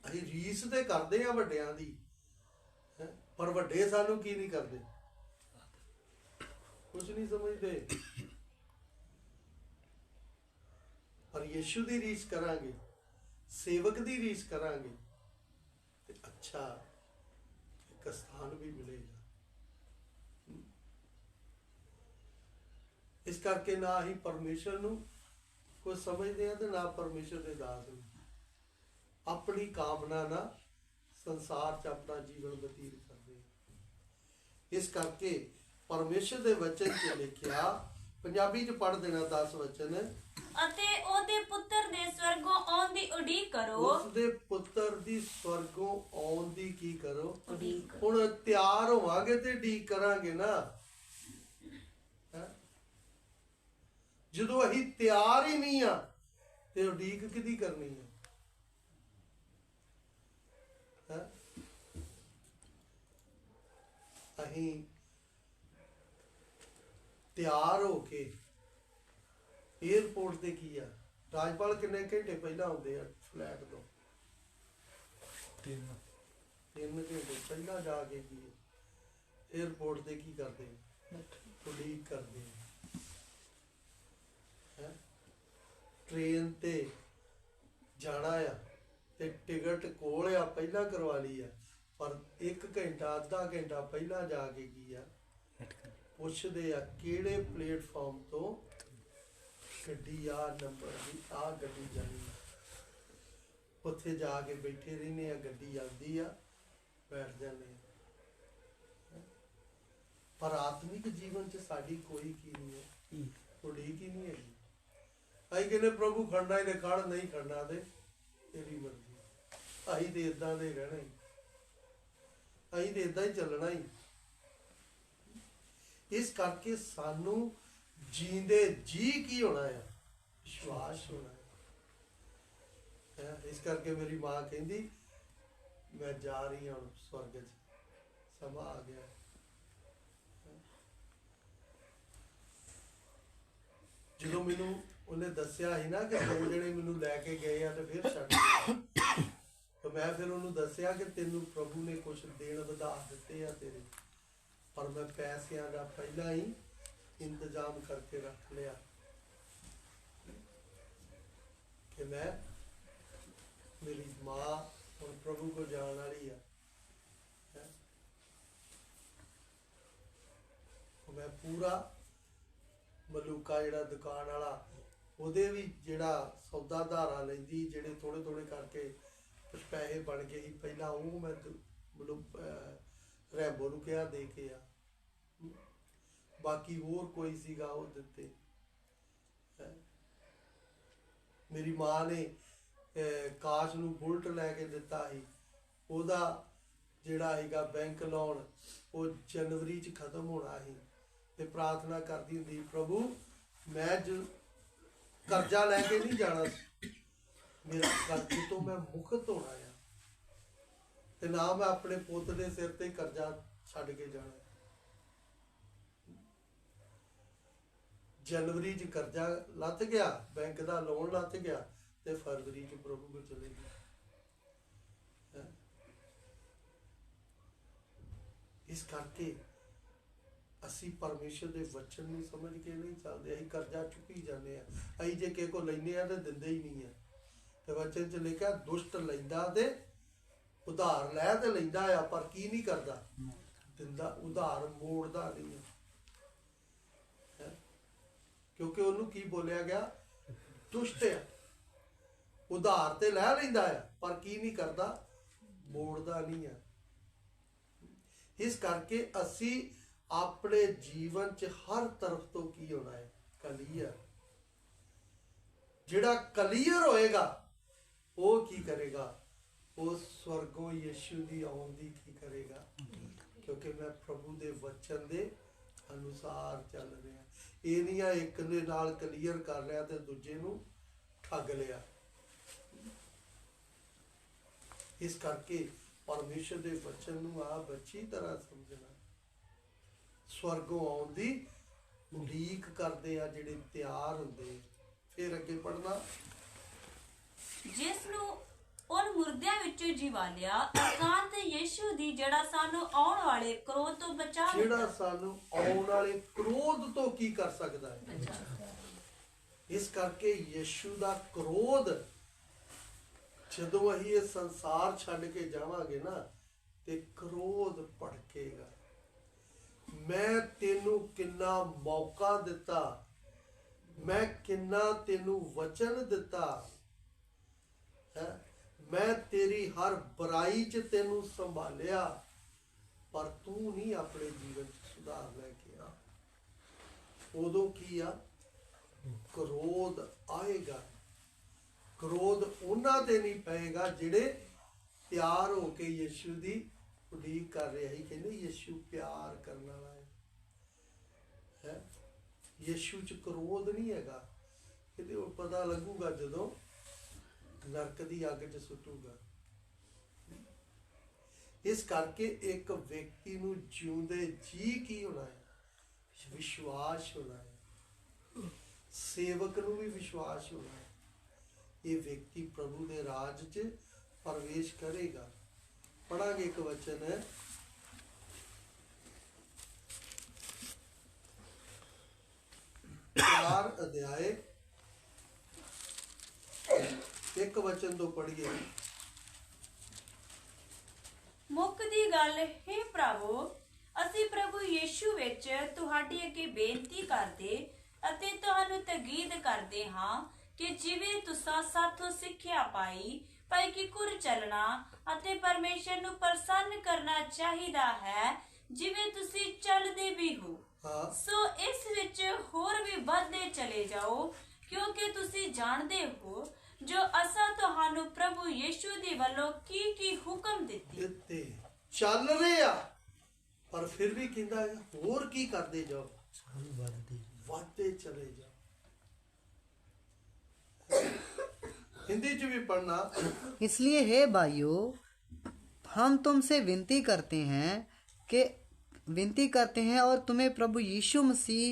असीं रीस ते करदे आ वड्डियां दी, पर वड्डे सानू की नहीं करते, कुछ नहीं समझते। पर यीशु दी रीस करांगे ਸੇਵਕ ਦੀ ਰੀਸ ਕਰਾਂਗੇ ਤੇ ਅੱਛਾ ਇੱਕ ਸਥਾਨ ਵੀ ਮਿਲੇਗਾ। ਇਸ ਕਰਕੇ ਨਾ ਹੀ ਪਰਮੇਸ਼ਰ ਨੂੰ ਕੋਈ ਸਮਝਦੇ ਆ ਤੇ ਨਾ ਪਰਮੇਸ਼ਰ ਦੇ ਦਾਸ ਨੂੰ। ਆਪਣੀ ਕਾਮਨਾ ਨਾਲ ਸੰਸਾਰ 'ਚ ਆਪਣਾ ਜੀਵਨ ਬਤੀਤ ਕਰਦੇ ਆ। ਇਸ ਕਰਕੇ ਪਰਮੇਸ਼ਰ ਦੇ ਵਚਨ 'ਚ ਲਿਖਿਆ, ਪੰਜਾਬੀ 'ਚ ਪੜ੍ਹ ਦੇਣਾ 10 ਵਚਨ। ਅਤੇ ਉਹਦੇ ਪੁੱਤਰ ਦੇ ਸਵਰਗੋਂ ਆਉਣ ਦੀ ਉਡੀਕ ਕਰੋ। ਉਸ ਦੇ ਪੁੱਤਰ ਦੀ ਸਵਰਗੋਂ ਆਉਣ ਦੀ ਕੀ ਕਰੋ? ਉਡੀਕ। ਹੁਣ ਤਿਆਰ ਹੋਵਾਂਗੇ ਤੇ ਉਡੀਕ ਕਰਾਂਗੇ ਨਾ। ਹੈਂ? ਜਦੋਂ ਅਸੀਂ ਤਿਆਰ ਹੀ ਨਹੀਂ ਆ ਤੇ ਉਡੀਕ ਕਿਹਦੀ ਕਰਨੀ ਹੈ? ਹੈਂ? ਅਸੀਂ ਤਿਆਰ ਹੋ ਕੇ 에ਅਰਪੋਰਟ ਤੇ ਕੀ ਆ, ਰਾਜਪਾਲ ਕਿੰਨੇ ਘੰਟੇ ਪਹਿਲਾਂ ਆਉਂਦੇ ਆ ਫਲੈਟ ਤੋਂ? 3 ਘੰਟੇ ਪਹਿਲਾਂ ਜਾ ਕੇ ਕੀ 에ਅਰਪੋਰਟ ਤੇ ਕੀ ਕਰਦੇ? ਉਡੀਕ ਕਰਦੇ ਹੈ। ਟ੍ਰੇਨ ਤੇ ਜਾਣਾ ਆ ਤੇ ਟਿਕਟ ਕੋਲ ਆ, ਪਹਿਲਾਂ ਕਰਵਾ ਲਈ ਆ, ਪਰ 1 ਘੰਟਾ ਅੱਧਾ ਘੰਟਾ ਪਹਿਲਾਂ ਜਾ ਕੇ ਕੀ ਆ ਪੁੱਛਦੇ ਆ ਕਿਹੜੇ ਪਲੇਟਫਾਰਮ ਤੋਂ ਗੱਡੀ ਆ ਨੰਬਰ ਦੀ, ਆ ਗੱਡੀ ਜਾਣੀ ਆ। ਉੱਥੇ ਜਾ ਕੇ ਬੈਠੇ ਰਹਿੰਦੇ ਆ, ਗੱਡੀ ਆਉਂਦੀ ਆ, ਬੈਠ ਜਾਂਦੇ ਆ। ਪਰ ਆਤਮਿਕ ਜੀਵਨ 'ਚ ਸਾਡੀ ਕੋਈ ਕੀ ਨਹੀਂ ਹੈ, ਉਡੀਕ ਹੀ ਨਹੀਂ ਹੈਗੀ। ਅਸੀਂ ਕਹਿੰਦੇ ਪ੍ਰਭੂ ਖੜਨਾ ਹੀ ਤੇ ਖੜ, ਨਹੀਂ ਖੜਨਾ ਤੇ ਤੇਰੀ ਮਰਜ਼ੀ। ਅਸੀਂ ਤੇ ਇਦਾਂ ਦੇ ਰਹਿਣਾ ਹੀ, ਅਸੀਂ ਤੇ ਇਦਾਂ ਹੀ ਚੱਲਣਾ ਹੀ। ਇਸ ਕਰਕੇ ਸਾਨੂੰ ਜੀਂਦੇ ਜੀ ਕੀ ਹੋਣਾ ਆ? ਵਿਸ਼ਵਾਸ ਹੋਣਾ ਹੈ। ਇਸ ਕਰਕੇ ਮੇਰੀ ਮਾਂ ਕਹਿੰਦੀ ਮੈਂ ਜਾ ਰਹੀ ਹਾਂ ਹੁਣ ਸਵਰਗ 'ਚ, ਸਮਾਂ ਆ ਗਿਆ। ਜਦੋਂ ਮੈਨੂੰ ਉਹਨੇ ਦੱਸਿਆ ਸੀ ਨਾ ਕਿ 2 ਜਣੇ ਮੈਨੂੰ ਲੈ ਕੇ ਗਏ ਆ ਤੇ ਫਿਰ ਛੱਡ ਗਏ, ਤੇ ਮੈਂ ਫਿਰ ਉਹਨੂੰ ਦੱਸਿਆ ਕਿ ਤੈਨੂੰ ਪ੍ਰਭੂ ਨੇ ਕੁਛ ਦੇਣ ਵਧਾ ਦਿੱਤੇ ਆ ਤੇਰੇ, ਪਰ ਮੈਂ ਪੈਸਿਆਂ ਦਾ ਪਹਿਲਾਂ ਹੀ ਇੰਤਜ਼ਾਮ ਕਰਕੇ ਰੱਖ ਲਿਆ ਕਿ ਮੈਂ, ਮੇਰੀ ਮਾਂ ਹੁਣ ਪ੍ਰਭੂ ਕੋ ਜਾਣ ਵਾਲੀ ਆ। ਮੈਂ ਪੂਰਾ ਮਲੂਕਾ ਜਿਹੜਾ ਦੁਕਾਨ ਵਾਲਾ, ਉਹਦੇ ਵੀ ਜਿਹੜਾ ਸੌਦਾ ਧਾਰਾ ਲੈਂਦੀ, ਜਿਹੜੇ ਥੋੜੇ ਥੋੜੇ ਕਰਕੇ ਕੁਛ ਪੈਸੇ ਬਣ ਗਏ ਸੀ ਪਹਿਲਾਂ, ਉਹ ਮੈਂ ਰੈਬੋ ਨੂੰ ਕਿਹਾ ਦੇ ਕੇ ਆ। ਬਾਕੀ ਹੋਰ ਕੋਈ ਸੀਗਾ ਉਹ ਦਿੱਤੇ। ਮੇਰੀ ਮਾਂ ਨੇ ਕਾਸ਼ ਨੂੰ ਬੁਲਟ ਲੈ ਕੇ ਦਿੱਤਾ ਸੀ, ਉਹਦਾ ਜਿਹੜਾ ਹੈਗਾ ਬੈਂਕ ਲੋਨ ਉਹ ਜਨਵਰੀ 'ਚ ਖਤਮ ਹੋਣਾ ਸੀ, ਤੇ ਪ੍ਰਾਰਥਨਾ ਕਰਦੀ ਹੁੰਦੀ ਪ੍ਰਭੂ ਮੈਂ ਕਰਜ਼ਾ ਲੈ ਕੇ ਨਹੀਂ ਜਾਣਾ, ਮੇਰਾ ਕਰਜ਼ੇ ਤੋਂ ਮੈਂ ਮੁਕਤ ਹੋਣਾ ਆ, ਤੇ ਨਾ ਮੈਂ ਆਪਣੇ ਪੁੱਤ ਦੇ ਸਿਰ ਤੇ ਕਰਜ਼ਾ ਛੱਡ ਕੇ ਜਾਣਾ। ਜਨਵਰੀ 'ਚ ਕਰਜ਼ਾ ਲੱਥ ਗਿਆ, ਬੈਂਕ ਦਾ ਲੋਨ ਲੱਥ ਗਿਆ, ਤੇ ਫਰਵਰੀ 'ਚ ਪ੍ਰਭੂ ਕੋਲ ਚਲੇ ਗਏ। ਇਸ ਕਰਕੇ ਅਸੀਂ ਪਰਮੇਸ਼ਰ ਦੇ ਵਚਨ ਨੂੰ ਸਮਝ ਕੇ ਨਹੀਂ ਚੱਲਦੇ, ਅਸੀਂ ਕਰਜ਼ਾ ਚੁੱਕੀ ਜਾਂਦੇ ਆ। ਅਸੀਂ ਜੇ ਕਿਸੇ ਕੋਲ ਲੈਂਦੇ ਆ ਤੇ ਦਿੰਦੇ ਹੀ ਨਹੀਂ ਆ। ਤੇ ਵਚਨ 'ਚ ਲਿਖਿਆ ਦੁਸ਼ਟ ਲੈਂਦਾ ਤੇ ਉਧਾਰ ਲੈ ਤੇ ਲੈਂਦਾ ਆ, ਪਰ ਕੀ ਨਹੀਂ ਕਰਦਾ? ਦਿੰਦਾ। ਉਧਾਰ ਮੋੜਦਾ ਨਹੀਂ ਹੈ, ਕਿਉਂਕਿ ਉਹਨੂੰ ਕੀ ਬੋਲਿਆ ਗਿਆ? ਦੁਸ਼ਟ ਆ। ਉਧਾਰ ਤੇ ਲੈ ਲੈਂਦਾ ਆ, ਪਰ ਕੀ ਨਹੀਂ ਕਰਦਾ? ਮੋੜਦਾ ਨਹੀਂ ਆ। ਇਸ ਕਰਕੇ ਅਸੀਂ ਆਪਣੇ ਜੀਵਨ 'ਚ ਹਰ ਤਰਫ ਤੋਂ ਕੀ ਹੋਣਾ ਹੈ? ਕਲੀਅਰ। ਜਿਹੜਾ ਕਲੀਅਰ ਹੋਏਗਾ ਉਹ ਕੀ ਕਰੇਗਾ? ਉਹ ਸਵਰਗੋਂ ਯਿਸੂ ਦੀ ਆਉਣ ਦੀ ਕੀ ਕਰੇਗਾ? ਕਿਉਂਕਿ ਮੈਂ ਪ੍ਰਭੂ ਦੇ ਵਚਨ ਦੇ ਅਨੁਸਾਰ ਚੱਲ ਰਿਹਾ। ਇਹ ਨਹੀਂ ਆ ਇੱਕ ਦੇ ਨਾਲ ਕਲੀਅਰ ਕਰ ਲਿਆ ਤੇ ਦੂਜੇ ਨੂੰ ਠੱਗ ਲਿਆ। ਇਸ ਕਰਕੇ ਪਰਮੇਸ਼ਰ ਦੇ ਵਚਨ ਨੂੰ ਆਪ ਅੱਛੀ ਤਰ੍ਹਾਂ ਸਮਝਣਾ। ਸਵਰਗੋਂ ਆਉਣ ਦੀ ਉਡੀਕ ਕਰਦੇ ਆ ਜਿਹੜੇ ਤਿਆਰ ਹੁੰਦੇ। ਫਿਰ ਅੱਗੇ ਪੜਨਾ, ਜਿਸ ਨੂੰ ਉਹ ਮੁਰਦਿਆਂ ਵਿੱਚੋਂ ਜਿਵਾ ਲਿਆ, ਅਕਾਂਤ ਯਿਸੂ ਦੀ ਜਿਹੜਾ ਸਾਨੂੰ ਆਉਣ ਵਾਲੇ ਕ੍ਰੋਧ ਤੋਂ ਬਚਾਵੇ, ਜਿਹੜਾ ਸਾਨੂੰ ਆਉਣ ਵਾਲੇ ਕ੍ਰੋਧ ਤੋਂ ਕੀ ਕਰ ਸਕਦਾ ਹੈ? ਇਸ ਕਰਕੇ ਯਿਸੂ ਦਾ ਕ੍ਰੋਧ ਜਦੋਂ ਅਸੀਂ ਇਹ ਸੰਸਾਰ ਛੱਡ ਕੇ ਜਾਵਾਂਗੇ ਨਾ ਤੇ ਕ੍ਰੋਧ ਭੜਕੇਗਾ। ਮੈਂ ਤੈਨੂੰ ਕਿੰਨਾ ਮੌਕਾ ਦਿੱਤਾ, ਮੈਂ ਕਿੰਨਾ ਤੈਨੂੰ ਵਚਨ ਦਿੱਤਾ ਹੈ, ਮੈਂ ਤੇਰੀ ਹਰ ਬੁਰਾਈ 'ਚ ਤੈਨੂੰ ਸੰਭਾਲਿਆ, ਪਰ ਤੂੰ ਨਹੀਂ ਆਪਣੇ ਜੀਵਨ 'ਚ ਸੁਧਾਰ ਲੈ ਕੇ ਆ। ਉਦੋਂ ਕੀ ਆ? ਕ੍ਰੋਧ ਆਏਗਾ। ਕ੍ਰੋਧ ਉਹਨਾਂ ਤੇ ਨਹੀਂ ਪਏਗਾ ਜਿਹੜੇ ਤਿਆਰ ਹੋ ਕੇ ਯਿਸੂ ਦੀ ਉਡੀਕ ਕਰ ਰਿਹਾ ਸੀ। ਕਹਿੰਦੇ ਯਿਸੂ ਪਿਆਰ ਕਰਨ ਵਾਲਾ ਹੈ। ਯਿਸੂ 'ਚ ਕ੍ਰੋਧ ਨਹੀਂ ਹੈਗਾ। ਕਹਿੰਦੇ ਉਹ ਪਤਾ ਲੱਗੂਗਾ ਜਦੋਂ ਨਰਕ ਦੀ ਅੱਗ 'ਚ ਸੁੱਟੂਗਾ। ਇਸ ਕਰਕੇ ਇੱਕ ਵਿਅਕਤੀ ਨੂੰ ਜਿਉਂਦੇ ਜੀ ਕੀ ਹੋਣਾ ਹੈ? ਵਿਸ਼ਵਾਸ ਹੋਣਾ ਹੈ। ਸੇਵਕ ਨੂੰ ਵੀ ਵਿਸ਼ਵਾਸ ਹੋਣਾ ਹੈ। ਇਹ ਵਿਅਕਤੀ ਪ੍ਰਭੂ ਦੇ ਰਾਜ 'ਚ ਪ੍ਰਵੇਸ਼ ਕਰੇਗਾ। ਪੜਾਂਗੇ ਇੱਕ ਵਚਨ ਹੈ, ਚਾਰ ਅਧਿਆਏ ਇੱਕ ਵਚਨ ਤੋਂ ਪੜ੍ਹੀਏ। ਮੁੱਖ ਦੀ ਗੱਲ ਹੈ ਪ੍ਰਭੂ, ਅਸੀਂ ਪ੍ਰਭੂ ਯੀਸ਼ੂ ਵਿੱਚ ਤੁਹਾਡੀ ਅੱਗੇ ਬੇਨਤੀ ਕਰਦੇ ਅਤੇ ਤੁਹਾਨੂੰ ਤਾਕੀਦ ਕਰਦੇ ਹਾਂ ਕਿ ਜਿਵੇਂ ਤੁਸੀਂ ਸਾਥੋਂ ਸਿੱਖਿਆ ਪਾਈ ਕਿ ਕੁਰ ਚੱਲਣਾ ਅਤੇ ਪਰਮੇਸ਼ਰ ਨੂੰ ਪ੍ਰਸੰਨ ਕਰਨਾ ਚਾਹੀਦਾ ਹੈ, ਜਿਵੇਂ ਤੁਸੀਂ ਚੱਲਦੇ ਵੀ ਹੋ। ਸੋ ਇਸ ਵਿੱਚ ਹੋਰ ਵੀ ਵਧਦੇ ਚਲੇ ਜਾਓ, ਕਿਉਂਕਿ ਤੁਸੀਂ ਜਾਣਦੇ ਹੋ ਜੋ ਅਸਾਂ ਤੁਹਾਨੂੰ ਪ੍ਰਭੂ ਯੀਸ਼ੂ ਦੇ ਵੱਲੋਂ ਕੀ ਹੁਕਮ ਦਿੱਤੇ। ਚੱਲ ਰਹੇ ਆ, ਪਰ ਫਿਰ ਵੀ ਕਹਿੰਦਾ ਹੋਰ ਕੀ ਕਰਦੇ ਜਾਓ? ਵਧਦੇ ਚਲੇ ਜਾਓ। हिंदी च भी पढ़ना। इसलिए हे भाइयों, हम तुमसे विनती करते हैं और तुम्हें प्रभु यीशु मसीह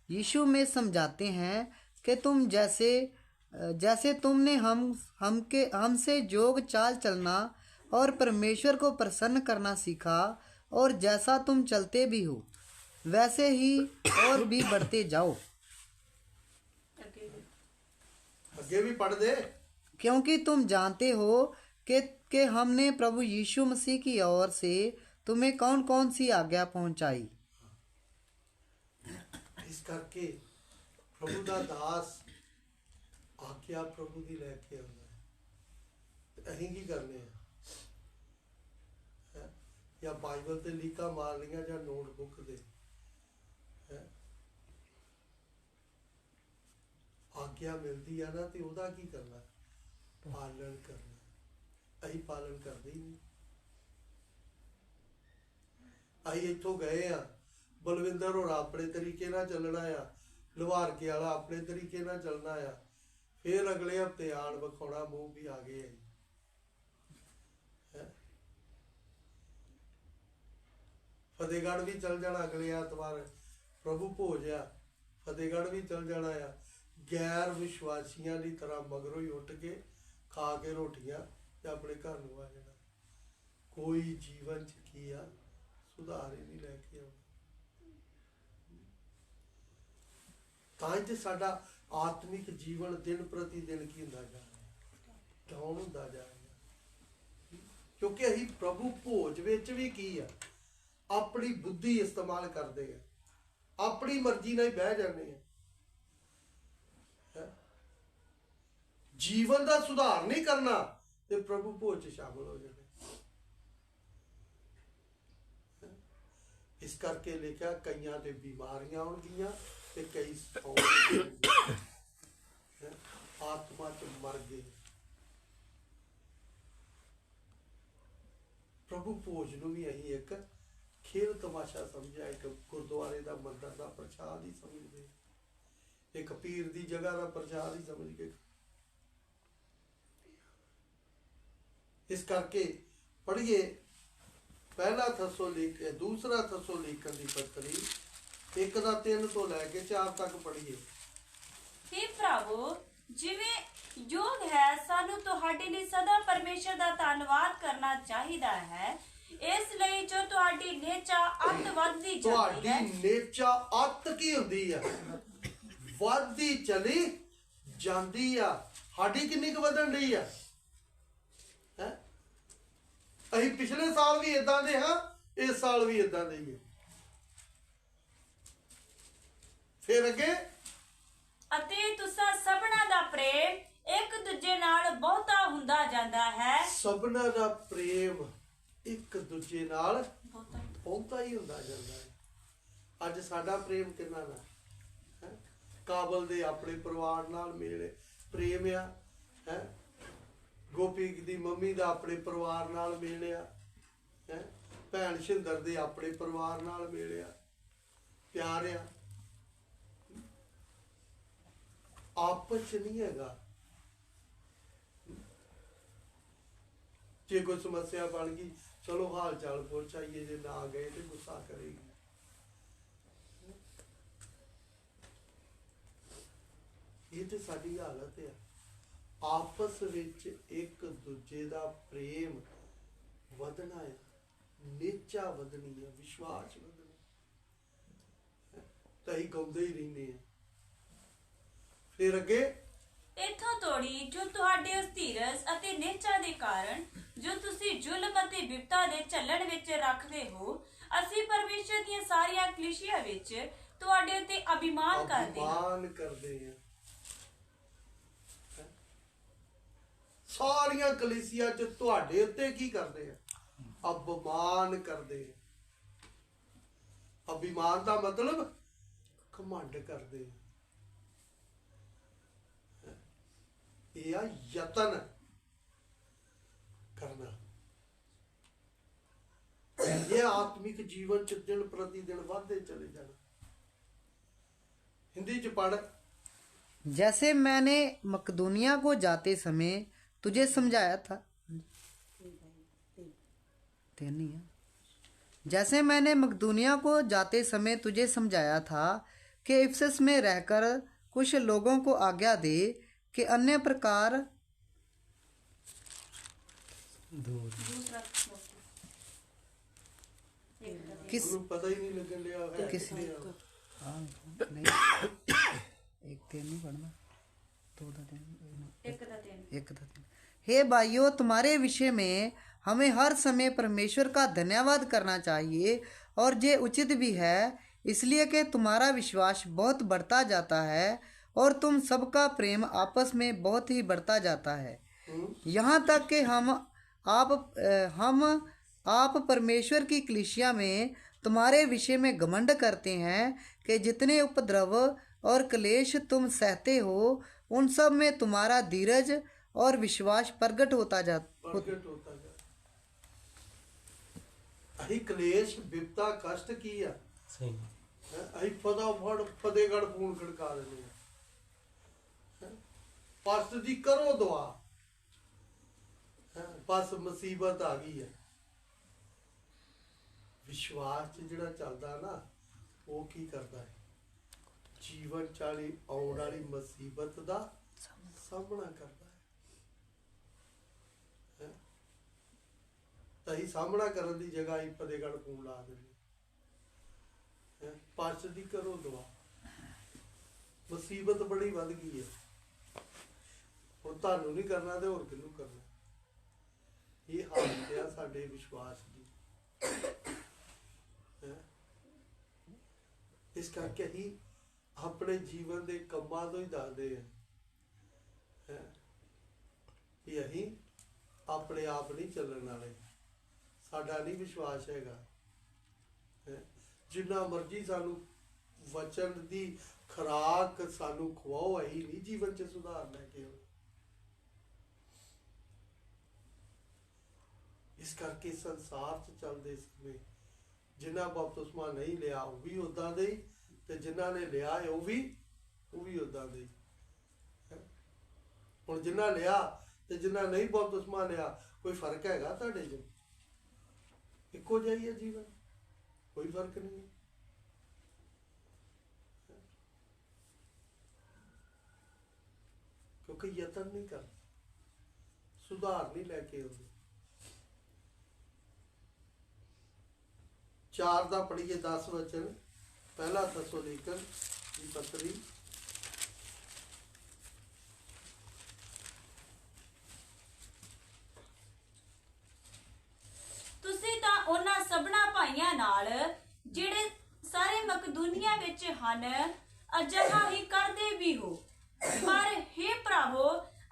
यीशु में समझाते हैं कि तुम जैसे तुमने हमसे जोग चाल चलना और परमेश्वर को प्रसन्न करना सीखा और जैसा तुम चलते भी हो वैसे ही और भी बढ़ते जाओ। आगे भी पढ़ दे। क्योंकि तुम जानते हो कि हमने प्रभु यीशु मसीह की ओर से तुम्हें कौन कौन सी आज्ञा पहुंचाई। इस करके प्रभु दा दास आज्ञा प्रभु दी लेके आउंदा है। अहीं की करने हैं? या बाइबल ते लीका मार लिया या नोटबुक दे आज्ञा मिलती है ना, तो ओदा की करना? पालन करना। अही पालन करते ही नहीं। अही इत्थों गए आ, बलविंदर और अपने तरीके ना चलना आ, लुहार के वाला अपने तरीके ना चलना आ, फिर अगले हफ्ते आन विखाना मूँह भी आ गए है। फतेहगढ़ भी चल जाना अगले एतवार प्रभु भोज आ, फतेहगढ़ भी चल जाना आ। गैर विश्वासियों की तरह मगरों ही उठ के खा के रोटियां ते अपने घर नूं आ जाना। कोई जीवन च की आ सुधार ही नहीं लैके आउणा। तां ते साडा आत्मिक जीवन दिन प्रति दिन की हुंदा जा रहा, डाउन हुंदा जा रहा, क्योंकि असीं प्रभु भोज विच भी की आ अपनी बुद्धि इस्तेमाल करते हैं, अपनी मर्जी नाल बह जाने हैं। जीवन का सुधार नहीं करना तो प्रभु भोज शामिल हो जाए। इस करके लिखा कईयां ते बीमारियां आउणगियां ते कई आत्मा च मर गए। प्रभु भोज नूं भी असीं एक खेल तमाशा समझिया, एक गुरुद्वारे का मंदिर का प्रसाद ही समझते, एक पीर की जगह का प्रसाद ही समझ के। इस करके पढ़िए पहला थस्सलुनीके दूसरा थस्सलुनीकन की पत्री 1:3 ਤੋਂ ਲੈ ਕੇ 4 ਤੱਕ ਪੜ੍ਹੀਏ। हे प्रभु, जिवें योग है सानू तुहाडे ਲਈ सदा परमेश्वर ਦਾ ਧੰਨਵਾਦ ਕਰਨਾ ਚਾਹੀਦਾ ਹੈ। ਇਸ ਲਈ ਜੋ ਤੁਹਾਡੀ ਨੇਚਾ ਅੱਤ ਵੱਧਦੀ ਜਾਂਦੀ ਹੈ। ਤੁਹਾਡੀ ਨੇਚਾ ਅੱਤ ਕੀ ਹੁੰਦੀ ਆ? ਵੱਧਦੀ ਚਲੀ ਜਾਂਦੀ ਆ। ਸਾਡੀ ਕਿੰਨੀ ਕੁ ਵਧਣ ਰਹੀ ਆ? ਅਸੀਂ ਪਿਛਲੇ ਸਾਲ ਵੀ ਇਦਾਂ ਦੇ ਹਾਂ, ਇਸ ਸਾਲ ਵੀ ਇਦਾਂ ਦੇ ਹੀ ਹੈ। ਫਿਰ ਅੱਗੇ ਅਤੇ ਤੁਸਾਂ ਸਭਨਾਂ ਦਾ ਪ੍ਰੇਮ ਇੱਕ ਦੂਜੇ ਨਾਲ ਬਹੁਤਾ ਹੁੰਦਾ ਜਾਂਦਾ ਹੈ। ਸਭਨਾਂ ਦਾ ਪ੍ਰੇਮ ਇੱਕ ਦੂਜੇ ਨਾਲ ਬਹੁਤਾ ਹੀ ਹੁੰਦਾ ਜਾਂਦਾ ਹੈ। ਅੱਜ ਸਾਡਾ ਪ੍ਰੇਮ ਕਿੰਨਾ ਨਾਲ ਹੈ? ਕਾਬਲ ਦੇ ਆਪਣੇ ਪਰਿਵਾਰ ਨਾਲ ਮੇਲ ਪ੍ਰੇਮ ਆ ਹੈ। ਗੋਪੀ ਦੀ ਮੰਮੀ ਦਾ ਆਪਣੇ ਪਰਿਵਾਰ ਨਾਲ ਮੇਲ ਆ ਹੈ। ਭੈਣ ਸ਼ਿੰਦਰ ਦੇ ਆਪਣੇ ਪਰਿਵਾਰ ਨਾਲ ਮੇਲ ਆ, ਪਿਆਰ ਆ। ਆਪਸ ਚ ਨਹੀਂ ਹੈਗਾ। ਜੇ ਕੋਈ ਸਮੱਸਿਆ ਬਣ ਗਈ, ਚਲੋ ਹਾਲ ਚਾਲ ਪੁੱਛ ਆਈਏ, ਜੇ ਨਾ ਗਏ ਤੇ ਗੁੱਸਾ ਕਰੇਗੀ। ਇਹ ਤੇ ਸਾਡੀ ਹਾਲਤ ਹੈ। ਆਪਸ ਵਿੱਚ ਇੱਕ ਦੂਜੇ ਦਾ ਪ੍ਰੇਮ ਵਧਣਾ ਹੈ, ਨਿਚਾ ਵਧਣੀ ਹੈ, ਵਿਸ਼ਵਾਸ ਵਧਣਾ। ਤਾਂ ਹੀ ਗਾਉਂਦੇ ਹੀ ਰਹਿੰਦੇ ਆ। ਫਿਰ ਅੱਗੇ ਇੱਥੋਂ ਤੋੜੀ ਜੋ ਤੁਹਾਡੇ ਉਸ ਧੀਰਜ ਅਤੇ ਨਿਹਚਾ ਦੇ ਕਾਰਨ ਜੋ ਤੁਸੀਂ ਜ਼ੁਲਮ ਅਤੇ ਬਿਪਤਾ ਦੇ ਝੱਲਣ ਵਿੱਚ ਰੱਖਦੇ ਹੋ, ਅਸੀਂ ਪਰਮੇਸ਼ਰ ਦੀਆਂ ਸਾਰੀਆਂ ਕਲੀਸਿਆਂ ਵਿੱਚ ਤੁਹਾਡੇ ਉੱਤੇ ਅਭਿਮਾਨ ਕਰਦੇ ਹਾਂ। ਸਾਰੀਆਂ ਕਲੀਸਿਆਂ ਚ ਤੁਹਾਡੇ ਉੱਤੇ ਕੀ ਕਰਦੇ ਆ? ਅਭਿਮਾਨ ਕਰਦੇ ਆ। ਅਭਿਮਾਨ ਦਾ ਮਤਲਬ ਘਮੰਡ ਕਰਦੇ ਆ। ਇਹ ਆ ਯਤਨ ਕਰਨਾ। ਇਹ ਆਤਮਿਕ ਜੀਵਨ ਚ ਦਿਨ ਪ੍ਰਤੀ ਦਿਨ ਵਧਦੇ चले जाना। हिंदी च पढ़। जैसे मैंने मकदूनिया को जाते समय तुझे समझाया था, नहीं है। जैसे मैंने मकदूनिया को जाते समय तुझे समझाया था कि इफिसस में रहकर कुछ लोगों को आज्ञा दे कि अन्य प्रकार किस पता ही नहीं लगन लिया है किस नहीं एक दिन नहीं पढ़ना, दो दिन एक दिन। हे भाइयों, तुम्हारे विषय में हमें हर समय परमेश्वर का धन्यवाद करना चाहिए और ये उचित भी है, इसलिए कि तुम्हारा विश्वास बहुत बढ़ता जाता है और तुम सबका प्रेम आपस में बहुत ही बढ़ता जाता है, यहाँ तक कि हम आप परमेश्वर की कलीसिया में तुम्हारे विषय में घमंड करते हैं कि जितने उपद्रव और क्लेश तुम सहते हो, उन सब में तुम्हारा धीरज और विश्वास प्रकट होता जाता। अही क्लेश विपता कष्ट की है सही अही फटाफट फतेहगढ़ फोन खड़का देने पास दी करो दुआ बस मुसीबत आ गई है। विश्वास जिहड़ा चलदा ना वो की करता है, जीवन चाली आउण वाली मुसीबत दा सामना करता है। तही सामना करन दी जगह ही फतेहगढ़ फोन ला देनी पास दी करो दुआ। मुसीबत बड़ी वध गई है, और तुहानू नहीं करना तो होर किहनू करना। ये हालत है साडे विश्वास की। इस करके ही अपने जीवन के कमां तो ही दसदे हैं कि अहीं अपने आप नहीं चलण वाले, साडा नहीं विश्वास हैगा। जिन्ना मर्जी सानू वचन दी खुराक सानू खवाओ, अहीं नहीं जीवन च सुधार लैके आउणे। इस करके संसार च चलते समय जिन्हें बपतिस्मा नहीं लिया वो भी उदा दे, ते जिन्हों ने लिया है वो भी उदा दे। हुण जिन्हें लिया ते जिन्हें नहीं बपतिस्मा लिया कोई फर्क हैगा तुहाडे च? इक्को जिहा ही है जीवन, कोई फर्क नहीं है। क्योंकि यतन नहीं कर, सुधार नहीं लैके आउंदे। 4 दा पढ़िए 10 वचन, पहला थिस्सलुनीकन की पत्री ਭਾਈਆਂ ਨਾਲ ਜਿਹੜੇ ਸਾਰੇ ਮਕਦੂਨੀਆ ਵਿੱਚ ਹਨ ਅਜਿਹਾ ਹੀ ਕਰਦੇ ਵੀ ਹੋ। ਪਰ हे ਭਰਾਵੋ,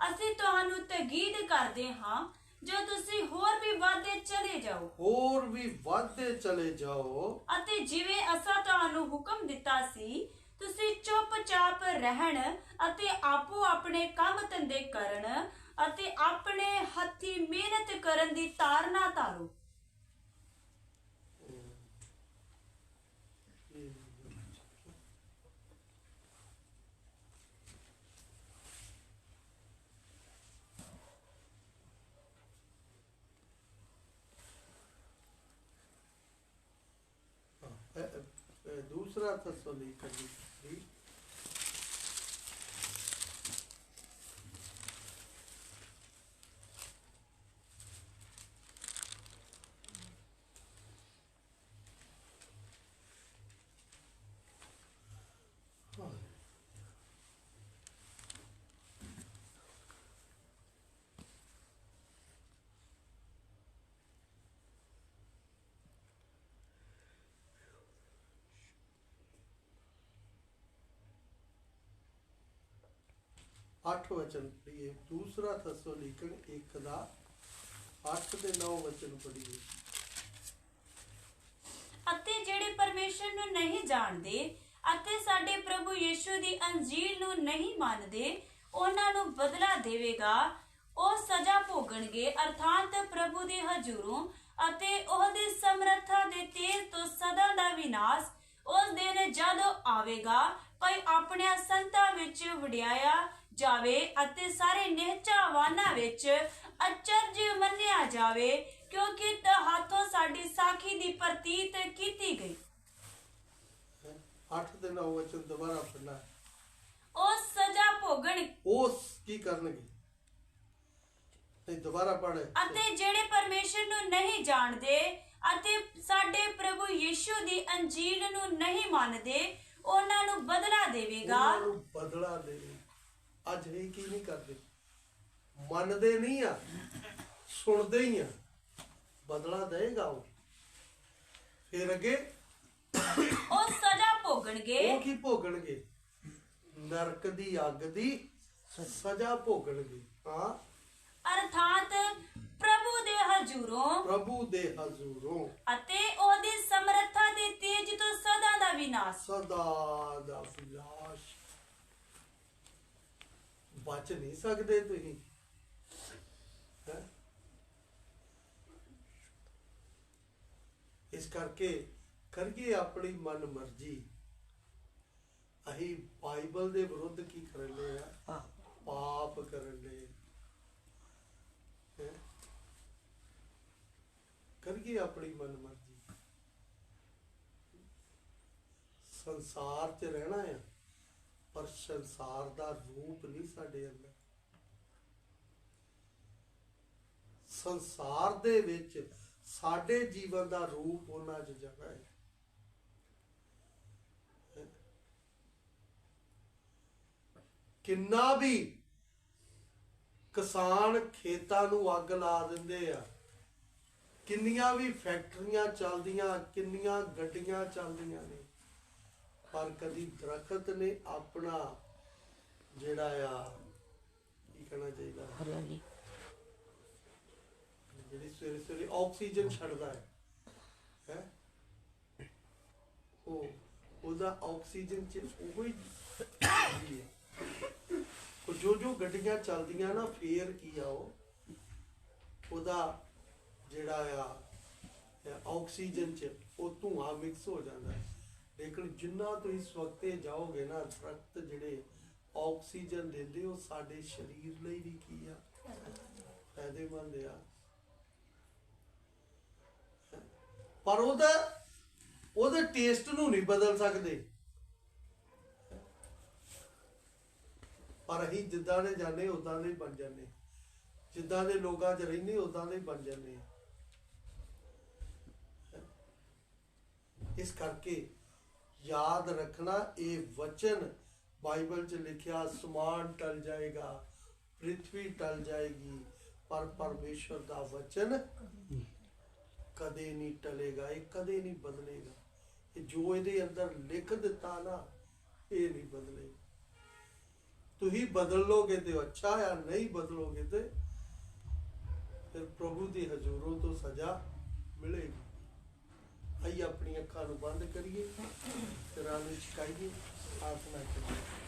ਅਸੀਂ ਤੁਹਾਨੂੰ ਤਾਕੀਦ ਕਰਦੇ ਹਾਂ ਜੋ ਤੁਸੀਂ ਹੋਰ ਵੀ ਵਧਦੇ ਚਲੇ ਜਾਓ ਅਤੇ ਜਿਵੇਂ ਅਸਾਂ ਤੁਹਾਨੂੰ ਹੁਕਮ ਦਿੱਤਾ ਸੀ ਤੁਸੀਂ ਚੁੱਪਚਾਪ ਰਹਿਣ ਅਤੇ ਆਪੋ ਆਪਣੇ ਕੰਮ ਧੰਦੇ ਕਰਨ ਅਤੇ ਆਪਣੇ ਹੱਥੀਂ ਮਿਹਨਤ ਕਰਨ ਦੀ ਤਾਰਨਾ ਧਾਰੋ। दूसरा थस्सलुनीकन 3 8 वचन पढ़िए। दूसरा थस्सलुनीकन 1 ਦਾ 8 ਤੇ 9 ਵਚਨ ਪੜ੍ਹੀਏ। ਅਤੇ ਜਿਹੜੇ ਪਰਮੇਸ਼ਰ ਨੂੰ ਨਹੀਂ ਜਾਣਦੇ ਅਤੇ ਸਾਡੇ ਪ੍ਰਭੂ ਯਿਸੂ ਦੀ ਅੰਜੀਲ ਨੂੰ ਨਹੀਂ ਮੰਨਦੇ ਉਹਨਾਂ ਨੂੰ ਬਦਲਾ ਦੇਵੇਗਾ। ਉਹ ਸਜ਼ਾ ਭੋਗਣਗੇ ਅਰਥਾਤ ਪ੍ਰਭੂ ਦੇ ਹਜ਼ੂਰੋਂ ਅਤੇ ਉਹਦੀ ਸਮਰੱਥਾ ਦੇ ਤੇਜ ਤੋਂ ਸਦਾ ਦਾ ਵਿਨਾਸ਼ ਉਸ ਦਿਨ ਜਦੋਂ ਆਵੇਗਾ ਭਾਈ ਆਪਣੇ ਸੰਤਾਂ ਵਿੱਚ ਵਡਿਆਇਆ ਜਾਵੇ ਅਤੇ ਸਾਰੇ ਨਿਹਚਾਵਾਨਾਂ ਵਿੱਚ ਅਚਰਜ ਮੰਨਿਆ ਜਾਵੇ ਕਿਉਂਕਿ ਹੱਥੋਂ ਸਾਡੀ ਸਾਖੀ ਦੀ ਪ੍ਰਤੀਤ ਕੀਤੀ ਗਈ। 8 ਤੇ 9 ਵਚਨ ਦੁਬਾਰਾ ਪੜਨਾ। ਉਹ ਸਜ਼ਾ ਭੋਗਣ ਉਸ ਕੀ ਕਰਨਗੇ ਨਹੀਂ ਦੁਬਾਰਾ ਪੜ੍ਹ। ਅਤੇ ਜਿਹੜੇ ਪਰਮੇਸ਼ਰ ਨੂੰ ਨਹੀਂ ਜਾਣਦੇ ਅਤੇ ਸਾਡੇ ਪ੍ਰਭੂ ਯਿਸੂ ਦੀ ਅੰਜੀਲ ਨੂੰ ਨਹੀਂ ਮੰਨਦੇ ਉਹਨਾਂ ਨੂੰ ਬਦਲਾ ਦੇਵੇਗਾ। ਬਦਲਾ ਦੇਵੇ। ਅੱਜ ਇਹ ਕੀ ਨਹੀਂ ਕਰਦੇ, ਮੰਨਦੇ ਨਹੀਂ ਆ, ਸੁਣਦੇ ਹੀ ਆ, ਬਦਲਾ ਦੇਗਾ ਉਹ। ਫਿਰ ਅੱਗੇ ਉਹ ਸਜ਼ਾ ਭੋਗਣਗੇ। ਉਹ ਕੀ ਭੋਗਣਗੇ? ਨਰਕ ਦੀ ਅੱਗ ਦੀ ਸਜ਼ਾ ਭੋਗਣਗੇ। ਹਾਂ, ਅਰਥਾਤ ਪ੍ਰਭੂ ਦੇ ਹਜ਼ੂਰੋਂ ਅਤੇ ਉਹਦੀ ਸਮਰੱਥਾ ਦੇ ਤੇਜ ਤੋਂ ਸਦਾ ਦਾ ਵਿਨਾਸ਼। ਬਚ ਨਹੀਂ ਸਕਦੇ ਤੁਸੀਂ। ਇਸ ਕਰਕੇ ਕਰੀਏ ਆਪਣੀ ਮਨ ਮਰਜ਼ੀ। ਅਸੀਂ ਬਾਈਬਲ ਦੇ ਵਿਰੁੱਧ ਕੀ ਕਰਨ ਦੇ ਆ? ਪਾਪ ਕਰਨ ਦੇ। ਕਰੀਏ ਆਪਣੀ ਮਨ ਮਰਜ਼ੀ। ਸੰਸਾਰ 'ਚ ਰਹਿਣਾ ਆ ਪਰ ਸੰਸਾਰ ਦਾ ਰੂਪ ਨਹੀਂ ਸਾਡੇ ਅੰਦਰ। ਸੰਸਾਰ ਦੇ ਵਿੱਚ ਸਾਡੇ ਜੀਵਨ ਦਾ ਰੂਪ ਉਹਨਾਂ 'ਚ ਜਾਣਾ ਹੈ। ਕਿੰਨਾ ਵੀ ਕਿਸਾਨ ਖੇਤਾਂ ਨੂੰ ਅੱਗ ਲਾ ਦਿੰਦੇ ਆ, ਕਿੰਨੀਆਂ ਵੀ ਫੈਕਟਰੀਆਂ ਚੱਲਦੀਆਂ, ਕਿੰਨੀਆਂ ਗੱਡੀਆਂ ਚੱਲਦੀਆਂ ਨੇ, ਪਰ ਕਦੀ ਦਰਖਤ ਨੇ ਆਪਣਾ ਜਿਹੜਾ ਆ ਕੀ ਕਹਿਣਾ ਚਾਹੀਦਾ, ਹਰਿਆਲੀ, ਜਿਹੜੀ ਸਵੇਰੇ ਸਵੇਰੇ ਆਕਸੀਜਨ ਛੱਡਦਾ ਹੈ ਉਹਦਾ ਆਕਸੀਜਨ ਚ ਉਹੀ ਹੈ। ਉਹ ਜੋ ਗੱਡੀਆਂ ਚੱਲਦੀਆਂ ਨਾ, ਫੇਰ ਕੀ ਆ ਉਹਦਾ ਜਿਹੜਾ ਆ ਆਕਸੀਜਨ ਚ ਉਹ ਧੂਆਂ ਮਿਕਸ ਹੋ ਜਾਂਦਾ। ਲੇਕਿਨ ਜਿੰਨਾ ਤੁਸੀਂ ਸਵਖਤੇ ਜਾਓਗੇ ਨਾ, ਦਰਖਤ ਜਿਹੜੇ ਆਕਸੀਜਨ ਦਿੰਦੇ ਉਹ ਸਾਡੇ ਸਰੀਰ ਲਈ ਵੀ ਕੀ ਆ, ਫਾਇਦੇਮੰਦ ਆ। ਪਰ ਉਹਦੇ ਟੇਸਟ ਨੂੰ ਨਹੀਂ ਬਦਲ ਸਕਦੇ। ਪਰ ਅਸੀਂ ਜਿੱਦਾਂ ਦੇ ਜਾਂਦੇ ਉਦਾਂ ਦੇ ਬਣ ਜਾਂਦੇ, ਜਿੱਦਾਂ ਦੇ ਲੋਕਾਂ 'ਚ ਰਹਿੰਦੇ ਉਦਾਂ ਦੇ ਬਣ ਜਾਂਦੇ। ਇਸ ਕਰਕੇ ਯਾਦ ਰੱਖਣਾ, ਇਹ ਵਚਨ ਬਾਈਬਲ 'ਚ ਲਿਖਿਆ, ਅਸਮਾਨ ਟਲ ਜਾਏਗਾ, ਪ੍ਰਿਥਵੀ ਟਲ ਜਾਏਗੀ, ਪਰ ਪਰਮੇਸ਼ਵਰ ਦਾ ਵਚਨ ਕਦੇ ਨਹੀਂ ਟਲੇਗਾ, ਇਹ ਕਦੇ ਨਹੀਂ ਬਦਲੇਗਾ। ਇਹ ਜੋ ਇਹਦੇ ਅੰਦਰ ਲਿਖ ਦਿੱਤਾ ਨਾ, ਇਹ ਨਹੀਂ ਬਦਲੇਗਾ। ਤੁਸੀਂ ਬਦਲ ਲੋਗੇ ਤੇ ਅੱਛਾ ਆ, ਨਹੀਂ ਬਦਲੋਗੇ ਤੇ ਫਿਰ ਪ੍ਰਭੂ ਦੀ ਹਜ਼ੂਰੋਂ ਤੋਂ ਸਜ਼ਾ ਮਿਲੇਗੀ। ਆइए अपनी अखा ਨੂੰ ਬੰਦ ਕਰੀਏ, ਸਿਰਾਂ ਨੂੰ ਝੁਕਾਈਏ, ਆਸਨਾ ਕਰੀਏ।